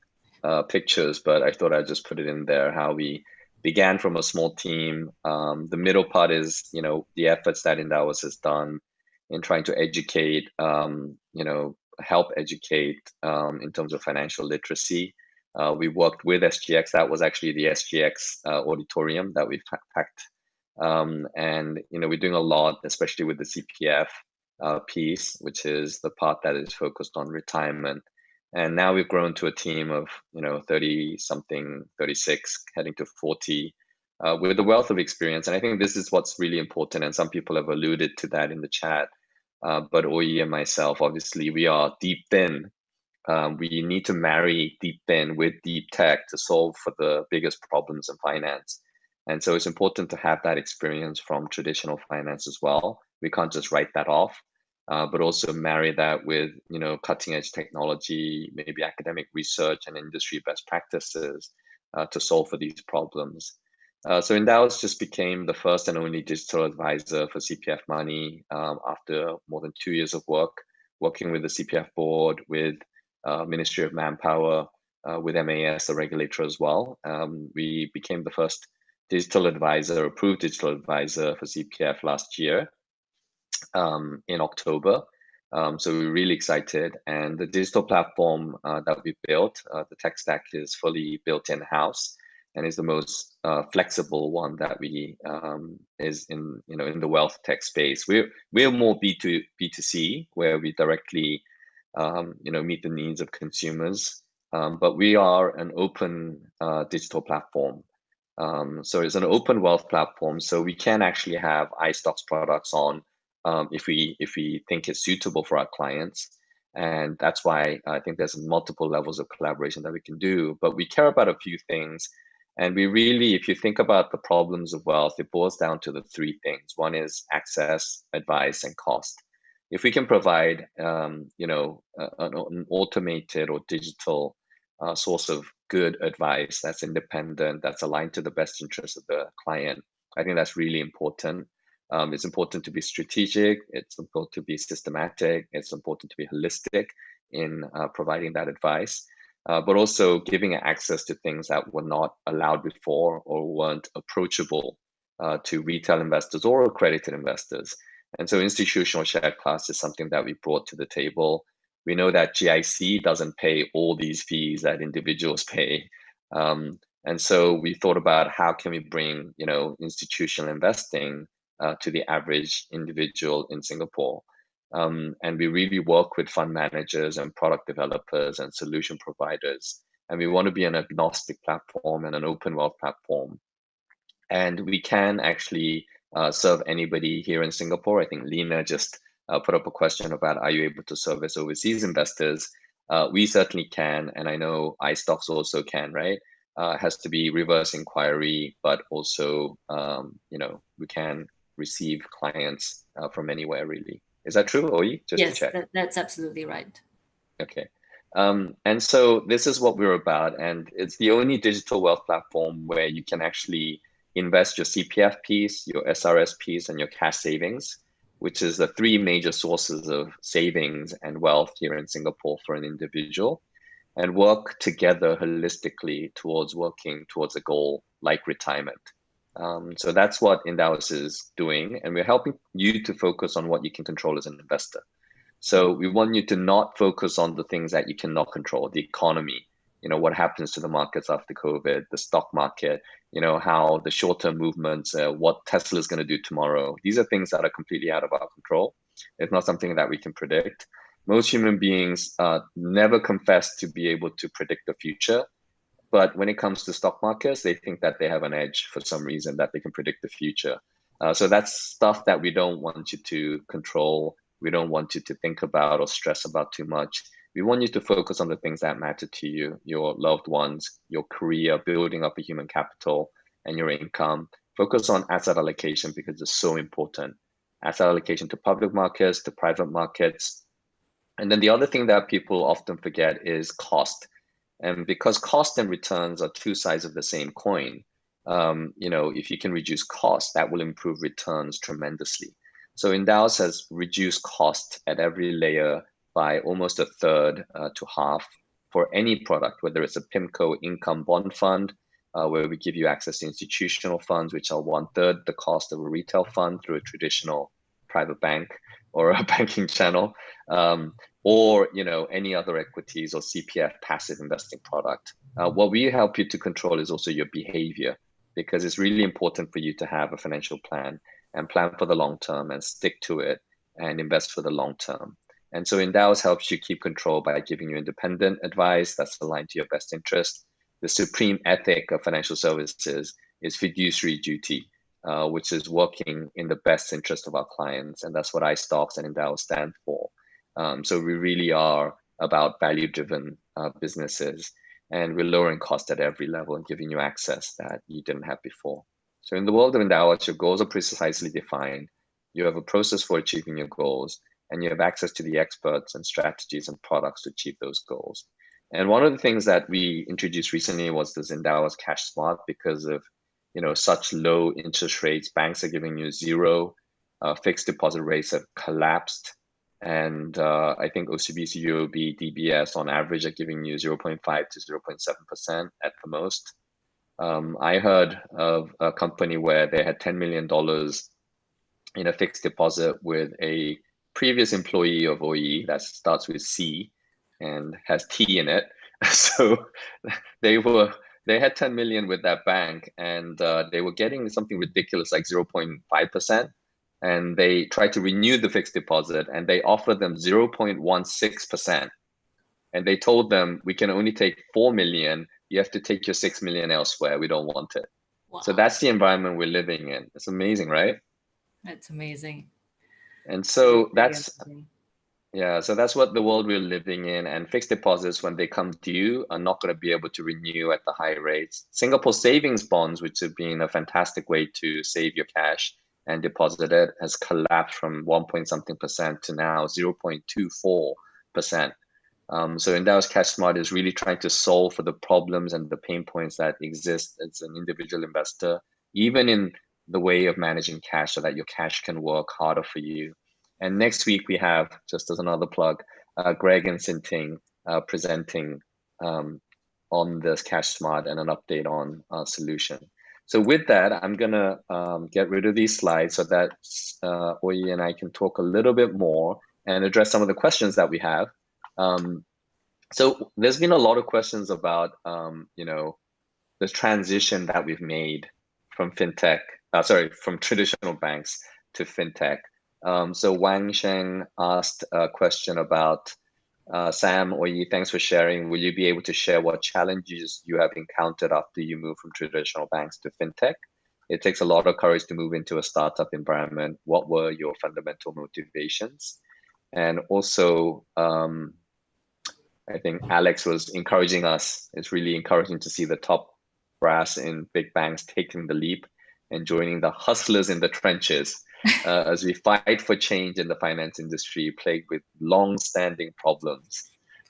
pictures, but I thought I'd just put it in there, how we began from a small team. The middle part is, the efforts that Endowus has done in trying to educate, help educate in terms of financial literacy. We worked with SGX. That was actually the SGX auditorium that we packed. And, we're doing a lot, especially with the CPF piece, which is the part that is focused on retirement. And now we've grown to a team of 30 something, 36 heading to 40 with a wealth of experience. And I think this is what's really important, and some people have alluded to that in the chat, but Oi Yee and myself, obviously we are deep fin. We need to marry deep fin with deep tech to solve for the biggest problems in finance. And so it's important to have that experience from traditional finance as well. We can't just write that off. But also marry that with cutting edge technology, maybe academic research and industry best practices to solve for these problems. So Endowus just became the first and only digital advisor for CPF money after more than 2 years of working with the CPF board, with Ministry of Manpower, with MAS, the regulator as well. We became the first approved digital advisor for CPF last year. In October. So we're really excited. And the digital platform that we built, the tech stack is fully built in-house and is the most flexible one that we is in the wealth tech space. We're more B2C, where we directly meet the needs of consumers. But we are an open digital platform. So it's an open wealth platform, so we can actually have iSTOX products on if we think it's suitable for our clients. And that's why I think there's multiple levels of collaboration that we can do. But we care about a few things, And we really, if you think about the problems of wealth, it boils down to the three things. One is access, advice, and cost. If we can provide, an automated or digital source of good advice that's independent, that's aligned to the best interest of the client, I think that's really important. It's important to be strategic. It's important to be systematic. It's important to be holistic in providing that advice, but also giving access to things that were not allowed before or weren't approachable to retail investors or accredited investors. And so institutional share class is something that we brought to the table. We know that GIC doesn't pay all these fees that individuals pay. And so we thought about how can we bring, institutional investing to the average individual in Singapore. And we really work with fund managers and product developers and solution providers. And we want to be an agnostic platform and an open wealth platform. And we can actually serve anybody here in Singapore. I think Lena just put up a question about, are you able to service overseas investors? We certainly can. And I know iSTOX also can, right? Has to be reverse inquiry, but also, we can receive clients from anywhere, really. Is that true, Oi? Just Yes, to check. that's absolutely right. Okay. And so this is what we're about. And it's the only digital wealth platform where you can actually invest your CPF piece, your SRS piece, and your cash savings, which is the three major sources of savings and wealth here in Singapore for an individual, and work together holistically towards working towards a goal like retirement. So that's what Endowus is doing, and we're helping you to focus on what you can control as an investor. So we want you to not focus on the things that you cannot control, the economy, what happens to the markets after COVID, the stock market, how the short-term movements, what Tesla is going to do tomorrow. These are things that are completely out of our control. It's not something that we can predict. Most human beings never confess to be able to predict the future. But when it comes to stock markets, they think that they have an edge for some reason, that they can predict the future. So that's stuff that we don't want you to control. We don't want you to think about or stress about too much. We want you to focus on the things that matter to you, your loved ones, your career, building up a human capital, and your income. Focus on asset allocation because it's so important. Asset allocation to public markets, to private markets. And then the other thing that people often forget is cost. And because cost and returns are two sides of the same coin, if you can reduce cost, that will improve returns tremendously. So Endowus has reduced cost at every layer by almost a third to half for any product, whether it's a PIMCO income bond fund, where we give you access to institutional funds, which are 1/3 the cost of a retail fund through a traditional private bank or a banking channel. Or any other equities or CPF passive investing product. What we help you to control is also your behavior, because it's really important for you to have a financial plan and plan for the long term and stick to it and invest for the long term. And so Endowus helps you keep control by giving you independent advice that's aligned to your best interest. The supreme ethic of financial services is fiduciary duty, which is working in the best interest of our clients. And that's what iSTOX and Endowus stand for. So we really are about value-driven businesses, and we're lowering cost at every level and giving you access that you didn't have before. So in the world of Endowus, your goals are precisely defined. You have a process for achieving your goals, and you have access to the experts and strategies and products to achieve those goals. And one of the things that we introduced recently was this Endowus Cash Smart. Because of such low interest rates, banks are giving you zero. Fixed deposit rates have collapsed. And I think OCBC, UOB, DBS on average are giving you 0.5 to 0.7% at the most. I heard of a company where they had $10 million in a fixed deposit with a previous employee of Oi Yee that starts with C and has T in it. So they had 10 million with that bank, and they were getting something ridiculous like 0.5%. And they tried to renew the fixed deposit, and they offered them 0.16%. And they told them, we can only take 4 million. You have to take your 6 million elsewhere. We don't want it. Wow. So that's the environment we're living in. It's amazing, right? That's amazing. And so that's Yeah, so that's what the world we're living in. And fixed deposits, when they come due, are not going to be able to renew at the high rates. Singapore savings bonds, which have been a fantastic way to save your cash and deposit it, has collapsed from 1 point something percent to now 0.24%. So Endowus Cash Smart is really trying to solve for the problems and the pain points that exist as an individual investor, even in the way of managing cash so that your cash can work harder for you. And next week we have, just as another plug, Greg and Sinting presenting on this Cash Smart and an update on our solution. So with that, I'm gonna get rid of these slides so that Oi Yee and I can talk a little bit more and address some of the questions that we have. So there's been a lot of questions about, the transition that we've made from from traditional banks to fintech. So Wang Sheng asked a question about Sam or Yi, thanks for sharing. Will you be able to share what challenges you have encountered after you move from traditional banks to fintech? It takes a lot of courage to move into a startup environment. What were your fundamental motivations? And also, I think Alex was encouraging us. It's really encouraging to see the top brass in big banks taking the leap and joining the hustlers in the trenches as we fight for change in the finance industry plagued with long-standing problems.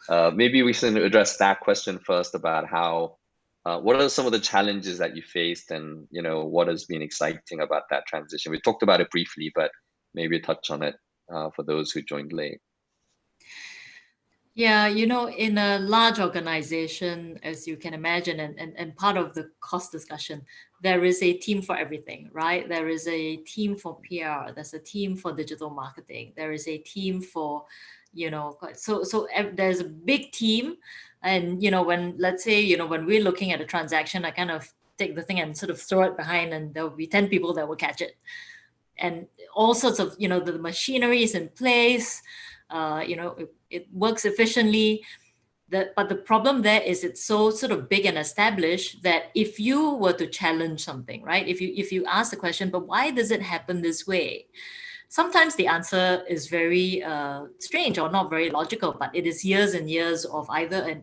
Maybe we should address that question first about how, what are some of the challenges that you faced and, what has been exciting about that transition? We talked about it briefly, but maybe touch on it for those who joined late. Yeah, in a large organization, as you can imagine, and part of the cost discussion, there is a team for everything, right? There is a team for PR, there's a team for digital marketing, there is a team for, there's a big team. And, when, let's say, when we're looking at a transaction, I kind of take the thing and sort of throw it behind, and there'll be 10 people that will catch it. And all sorts of, the machinery is in place, it works efficiently. But the problem there is it's so sort of big and established that if you were to challenge something, right? If you ask the question, but why does it happen this way? Sometimes the answer is very strange or not very logical, but it is years and years of either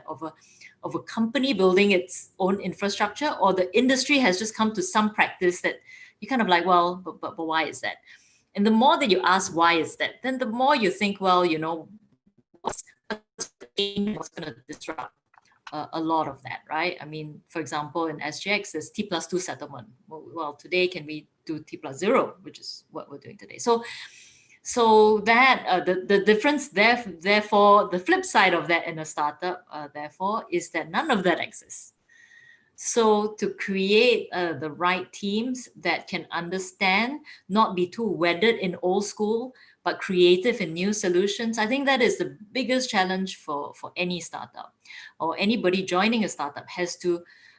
of a company building its own infrastructure, or the industry has just come to some practice that you kind of like, well, but why is that? And the more that you ask why is that, then the more you think, well, what's going to disrupt a lot of that, right? I mean, for example, in SGX, there's T+2 settlement. Well, today can we do T+0, which is what we're doing today. So that the difference there, therefore, the flip side of that in a startup, therefore, is that none of that exists. So to create the right teams that can understand, not be too wedded in old school, but creative in new solutions, I think that is the biggest challenge for any startup, or anybody joining a startup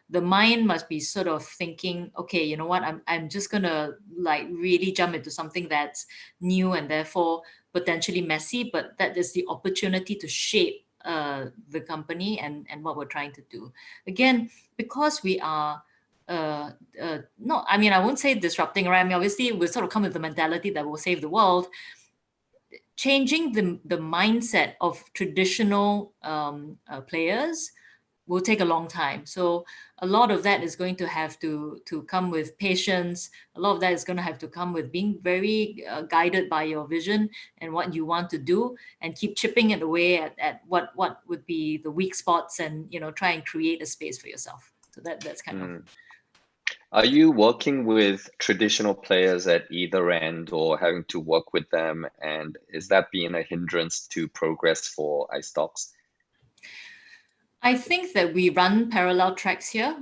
the mind must be sort of thinking, okay, you know what, I'm just gonna like really jump into something that's new and therefore potentially messy, but that is the opportunity to shape the company and what we're trying to do. Again, because we are no, I mean, I won't say disrupting, right? I mean, obviously we sort of come with the mentality that will save the world. Changing the mindset of traditional players will take a long time. So a lot of that is going to have to come with patience. A lot of that is going to have to come with being very guided by your vision and what you want to do, and keep chipping it away at what would be the weak spots, and try and create a space for yourself. So that's kind of. Are you working with traditional players at either end or having to work with them? And is that being a hindrance to progress for iSTOX? I think that we run parallel tracks here.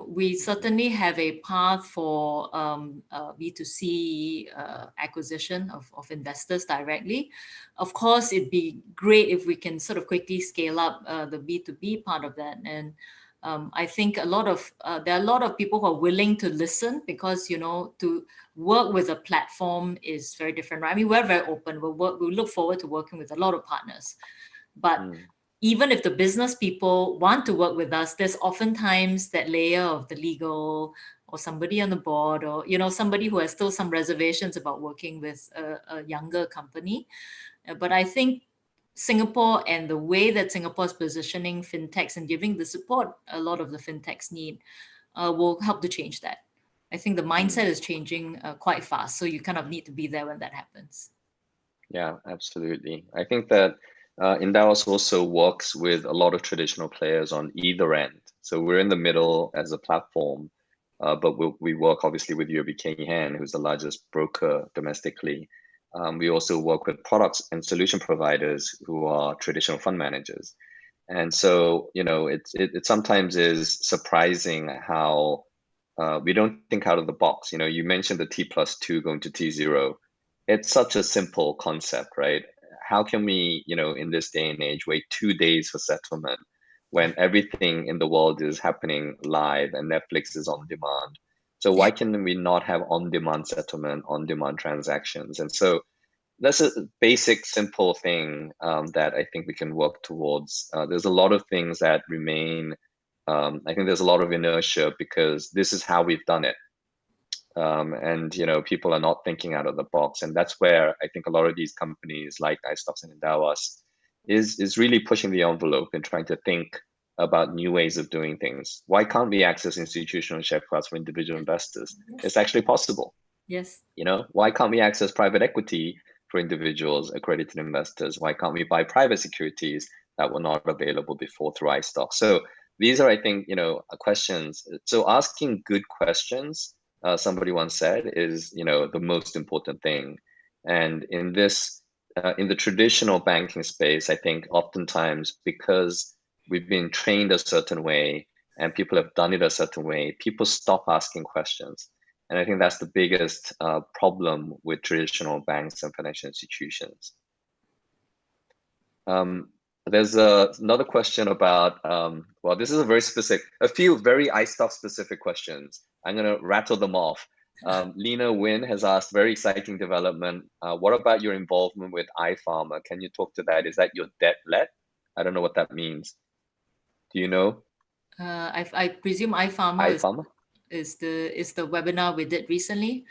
We certainly have a path for B2C acquisition of investors directly. Of course, it'd be great if we can sort of quickly scale up the B2B part of that. And I think there are a lot of people who are willing to listen, because to work with a platform is very different, right? I mean, we're very open. We look forward to working with a lot of partners, but even if the business people want to work with us, there's oftentimes that layer of the legal or somebody on the board, or somebody who has still some reservations about working with a younger company. But I think Singapore and the way that Singapore is positioning fintechs and giving the support a lot of the fintechs need will help to change that. I think the mindset is changing quite fast, so you kind of need to be there when that happens. Yeah, absolutely. I think that Endowus also works with a lot of traditional players on either end. So we're in the middle as a platform, but we work obviously with UOB Kay Hian, who's the largest broker domestically. We also work with products and solution providers who are traditional fund managers. And so, it sometimes is surprising how we don't think out of the box. You mentioned the T+2 going to T0. It's such a simple concept, right? How can we, in this day and age, wait 2 days for settlement when everything in the world is happening live and Netflix is on demand? So why can we not have on-demand settlement, on-demand transactions? And so that's a basic, simple thing that I think we can work towards. There's a lot of things that remain. I think there's a lot of inertia because this is how we've done it. And people are not thinking out of the box, and that's where I think a lot of these companies like iSTOX and Endowus is really pushing the envelope and trying to think about new ways of doing things. Why can't we access institutional share class for individual investors? It's actually possible. Yes. Why can't we access private equity for individuals, accredited investors? Why can't we buy private securities that were not available before through iSTOX? So these are, I think, questions. So asking good questions, somebody once said, is the most important thing. And in this, in the traditional banking space, I think oftentimes because we've been trained a certain way and people have done it a certain way, people stop asking questions. And I think that's the biggest problem with traditional banks and financial institutions. There's another question about, well, this is a few very iSTOX specific questions. I'm going to rattle them off. Lena Wynn has asked, very exciting development. What about your involvement with iPharma? Can you talk to that? Is that your debt-led? I don't know what that means. Do you know? I presume iPharma is the webinar we did recently.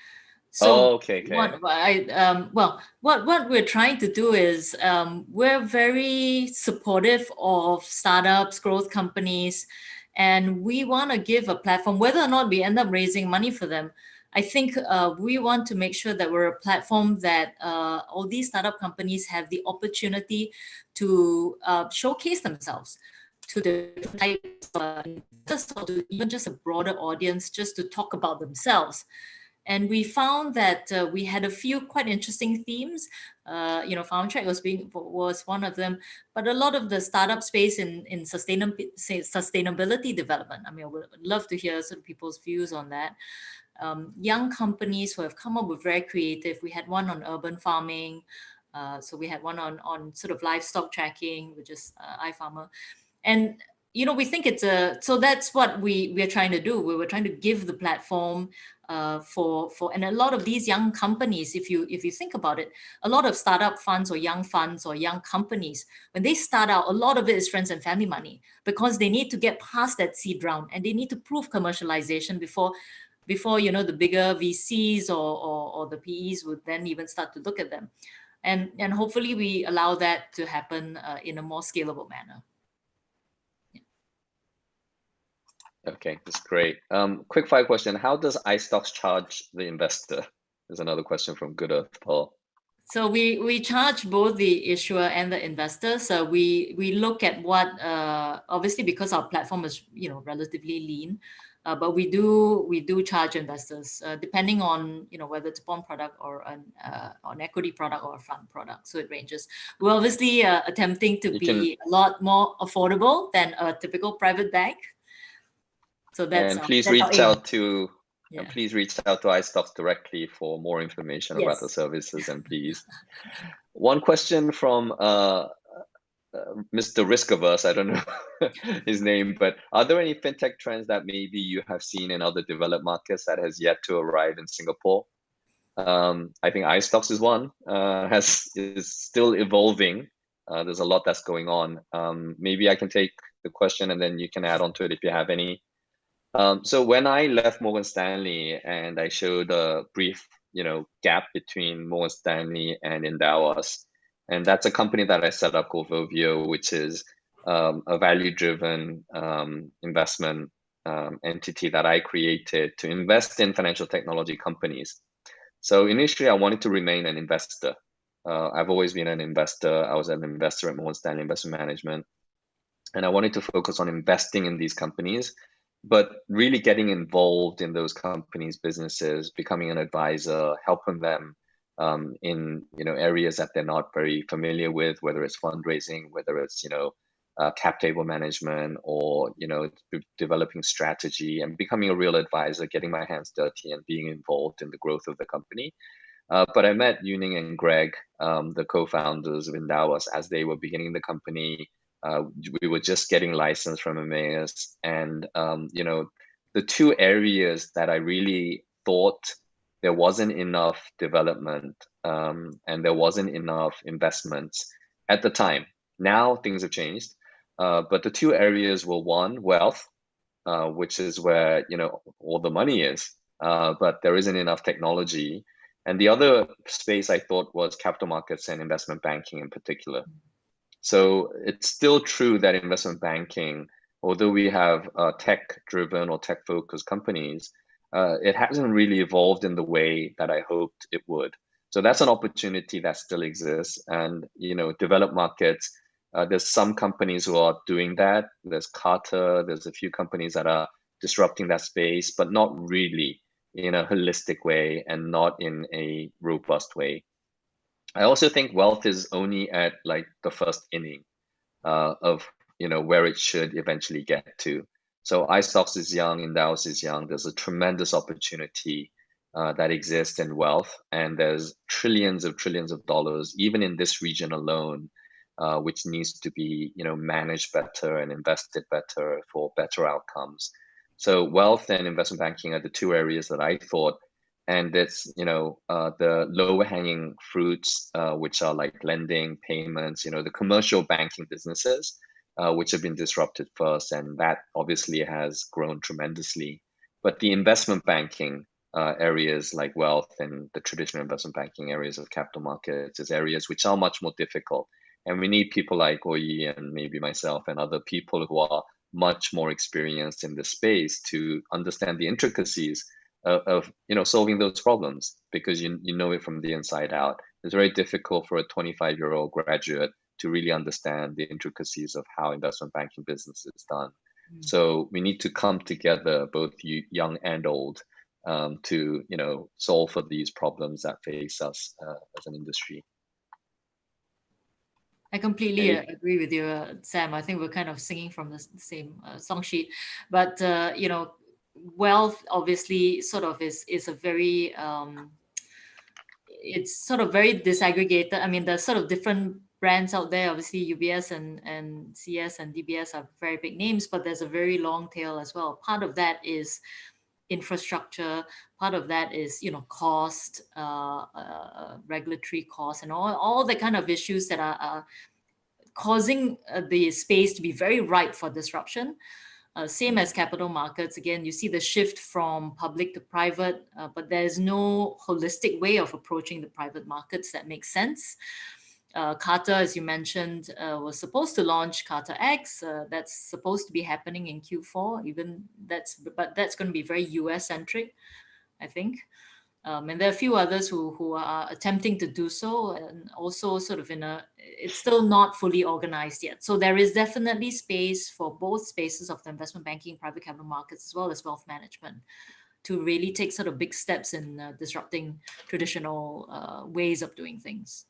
So okay. what we're trying to do is we're very supportive of startups, growth companies, and we want to give a platform, whether or not we end up raising money for them. I think we want to make sure that we're a platform that all these startup companies have the opportunity to showcase themselves to the different types of investors, or to even just a broader audience, just to talk about themselves. And we found that we had a few quite interesting themes. Farm Track was one of them, but a lot of the startup space in sustainability development. I mean, I would love to hear sort of people's views on that. Young companies who have come up with very creative. We had one on urban farming. So we had one on sort of livestock tracking, which is iFarmer. And we think so that's what we're trying to do. We were trying to give the platform for and a lot of these young companies, if you think about it, a lot of startup funds or young companies, when they start out, a lot of it is friends and family money, because they need to get past that seed round and they need to prove commercialization before the bigger VCs or the PEs would then even start to look at them. And hopefully we allow that to happen in a more scalable manner. Okay, that's great. Quick fire question. How does iSTOX charge the investor? There's another question from Good Earth Paul. So we charge both the issuer and the investor. So we look at what, obviously because our platform is relatively lean, but we do charge investors depending on whether it's a bond product or an equity product or a fund product. So it ranges. We're obviously attempting to be a lot more affordable than a typical private bank. So that's please reach out to iSTOX directly for more information about the services, and please. One question from Mr. Risk Averse, I don't know his name, but are there any fintech trends that maybe you have seen in other developed markets that has yet to arrive in Singapore? I think iSTOX is one, is still evolving. There's a lot that's going on. Maybe I can take the question and then you can add on to it if you have any. So when I left Morgan Stanley and I showed a brief, gap between Morgan Stanley and Endowus, And that's a company that I set up called Vovio, which is a value-driven investment entity that I created to invest in financial technology companies. So initially, I wanted to remain an investor. I've always been an investor. I was an investor at Morgan Stanley Investment Management, and I wanted to focus on investing in these companies, but really getting involved in those companies' businesses, becoming an advisor, helping them in areas that they're not very familiar with, whether it's fundraising, whether it's cap table management, or developing strategy and becoming a real advisor, getting my hands dirty and being involved in the growth of the company. But I met Yuning and Greg, the co-founders of Endowus, as they were beginning the company. We were just getting licensed from Emmaus, and the two areas that I really thought there wasn't enough development and there wasn't enough investments at the time. Now things have changed, but the two areas were, one, wealth, which is where all the money is, but there isn't enough technology. And the other space I thought was capital markets and investment banking in particular. So it's still true that investment banking, although we have tech-driven or tech-focused companies, it hasn't really evolved in the way that I hoped it would. So that's an opportunity that still exists. And developed markets, there's some companies who are doing that. There's Carter, there's a few companies that are disrupting that space, but not really in a holistic way and not in a robust way. I also think wealth is only at like the first inning of where it should eventually get to. So iSTOX is young, Endowus is young. There's a tremendous opportunity that exists in wealth, and there's trillions of dollars, even in this region alone, which needs to be managed better and invested better for better outcomes. So wealth and investment banking are the two areas that I thought, and it's the lower hanging fruits, which are like lending, payments, the commercial banking businesses, which have been disrupted first, and that obviously has grown tremendously. But the investment banking areas like wealth and the traditional investment banking areas of capital markets is areas which are much more difficult. And we need people like Oi Yee and maybe myself and other people who are much more experienced in this space to understand the intricacies of solving those problems, because you know it from the inside out. It's very difficult for a 25-year-old graduate to really understand the intricacies of how investment banking business is done. So we need to come together, both young and old, to solve for these problems that face us as an industry. I completely agree with you, Sam. I think we're kind of singing from the same song sheet, but wealth obviously sort of is a very it's sort of very disaggregated. I mean, there's sort of different brands out there. Obviously, UBS and CS and DBS are very big names, but there's a very long tail as well. Part of that is infrastructure. Part of that is cost, regulatory costs, and all the kind of issues that are causing the space to be very ripe for disruption. Same as capital markets. Again, you see the shift from public to private, but there's no holistic way of approaching the private markets that makes sense. Carter, as you mentioned, was supposed to launch Carter X. That's supposed to be happening in Q4. But that's going to be very US centric, I think. And there are a few others who are attempting to do so, and also sort of it's still not fully organized yet. So there is definitely space for both spaces of the investment banking, private capital markets, as well as wealth management, to really take sort of big steps in disrupting traditional ways of doing things.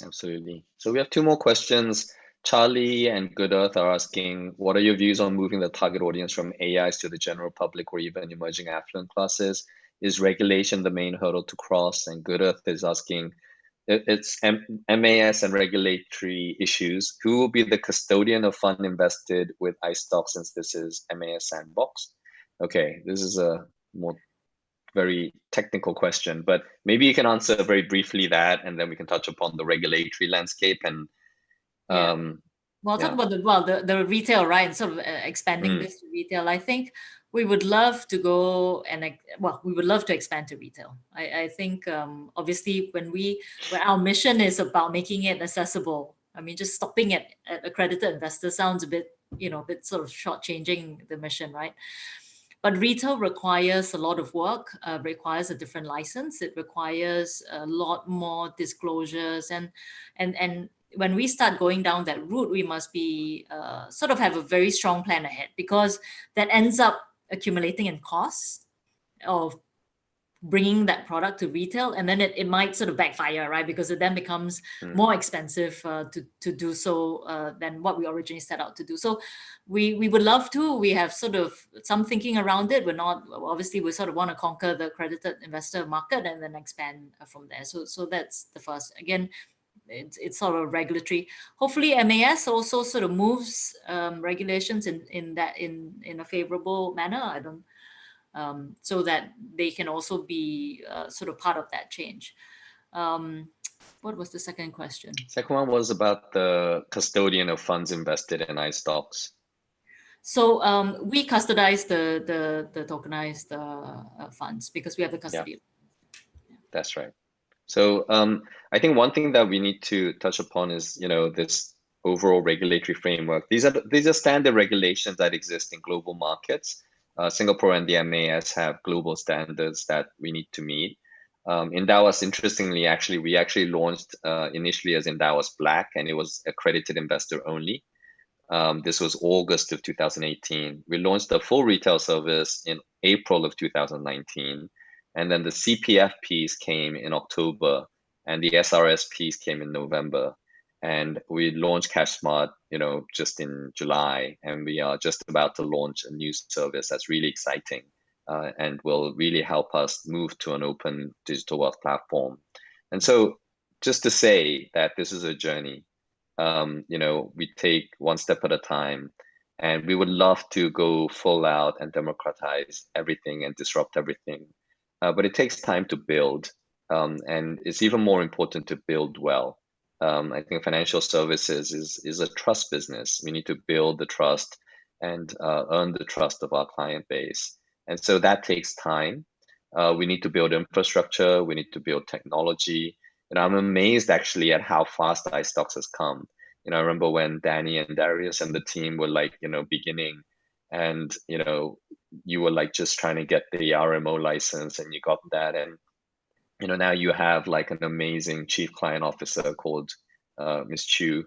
Absolutely. So we have two more questions. Charlie and Good Earth are asking, what are your views on moving the target audience from AIs to the general public or even emerging affluent classes? Is regulation the main hurdle to cross? And Good Earth is asking, it's MAS and regulatory issues. Who will be the custodian of fund invested with iSTOX, since this is MAS sandbox? Okay, this is a more very technical question, but maybe you can answer very briefly that, and then we can touch upon the regulatory landscape and Well, talk about the retail, right? And sort of expanding this to retail. I think We would love to go and we would love to expand to retail. I think obviously when our mission is about making it accessible. I mean, just stopping at accredited investors sounds a bit a bit sort of shortchanging the mission, right? But retail requires a lot of work, requires a different license. It requires a lot more disclosures, and when we start going down that route, we must be sort of have a very strong plan ahead, because that ends up accumulating in costs of bringing that product to retail, and then it might sort of backfire, right? Because it then becomes more expensive to do so than what we originally set out to do. So we would love to. We have sort of some thinking around it. We're not, obviously we sort of want to conquer the accredited investor market and then expand from there. So that's the first. Again, it's sort of regulatory. Hopefully MAS also sort of moves regulations in a favorable manner. I don't so that they can also be sort of part of that change. What was the second question? Second one was about the custodian of funds invested in iSTOX. So we custodize the tokenized funds because we have the custody. Yeah, that's right. So I think one thing that we need to touch upon is, this overall regulatory framework. These are standard regulations that exist in global markets. Singapore and the MAS have global standards that we need to meet. Endowus, interestingly, we actually launched initially as Endowus Black, and it was accredited investor only. This was August of 2018. We launched a full retail service in April of 2019. And then the CPF piece came in October, and the SRS piece came in November. And we launched CashSmart, just in July, and we are just about to launch a new service that's really exciting and will really help us move to an open digital wealth platform. And so, just to say that this is a journey. We take one step at a time, and we would love to go full out and democratize everything and disrupt everything. But it takes time to build, and it's even more important to build well. I think financial services is a trust business. We need to build the trust and earn the trust of our client base. And so that takes time. We need to build infrastructure. We need to build technology. And I'm amazed actually at how fast iSTOX has come. I remember when Danny and Darius and the team were beginning, and you were just trying to get the RMO license, and you got that, and now you have an amazing chief client officer called Ms. Choo,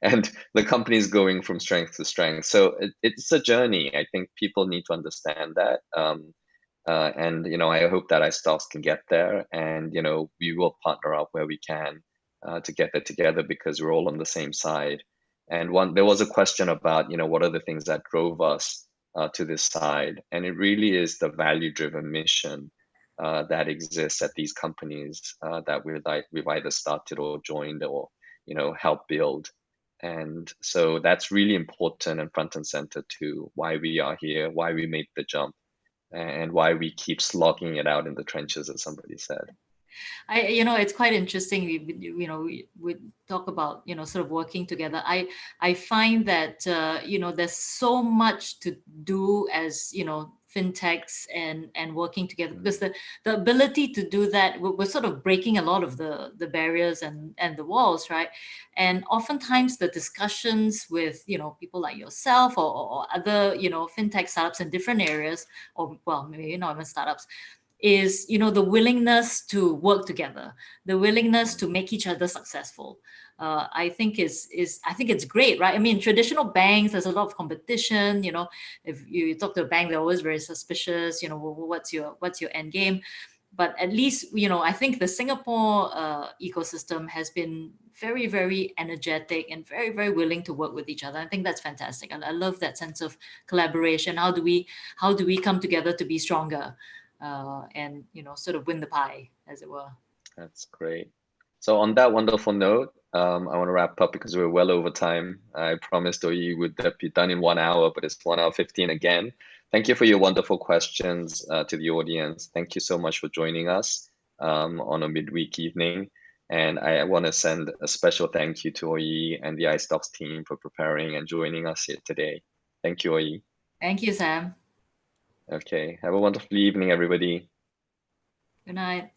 and the company is going from strength to strength. So it's a journey. I think people need to understand that. And I hope that iSTOX can get there, and we will partner up where we can to get that together, because we're all on the same side. And there was a question about what are the things that drove us to this side, and it really is the value-driven mission that exists at these companies that we've either started or joined or helped build. And so that's really important and front and center to why we are here, why we made the jump, and why we keep slogging it out in the trenches, as somebody said. It's quite interesting. We talk about sort of working together. I find that there's so much to do as fintechs and working together, because the ability to do that, we're sort of breaking a lot of the barriers and the walls, right? And oftentimes the discussions with people like yourself or other fintech startups in different areas, or well, maybe not even startups, is the willingness to work together, the willingness to make each other successful. I think I think it's great, right? I mean, traditional banks, there's a lot of competition. If you talk to a bank, they're always very suspicious. What's your end game? But at least I think the Singapore ecosystem has been very, very energetic and very, very willing to work with each other. I think that's fantastic. I love that sense of collaboration. How do we come together to be stronger? And sort of win the pie, as it were. That's great. So on that wonderful note, I want to wrap up because we're well over time. I promised Oi Yee would be done in 1 hour, but it's 1 hour 15 again. Thank you for your wonderful questions to the audience. Thank you so much for joining us on a midweek evening. And I want to send a special thank you to Oi Yee and the iSTOX team for preparing and joining us here today. Thank you, Oi Yee. Thank you, Sam. Okay. Have a wonderful evening, everybody. Good night.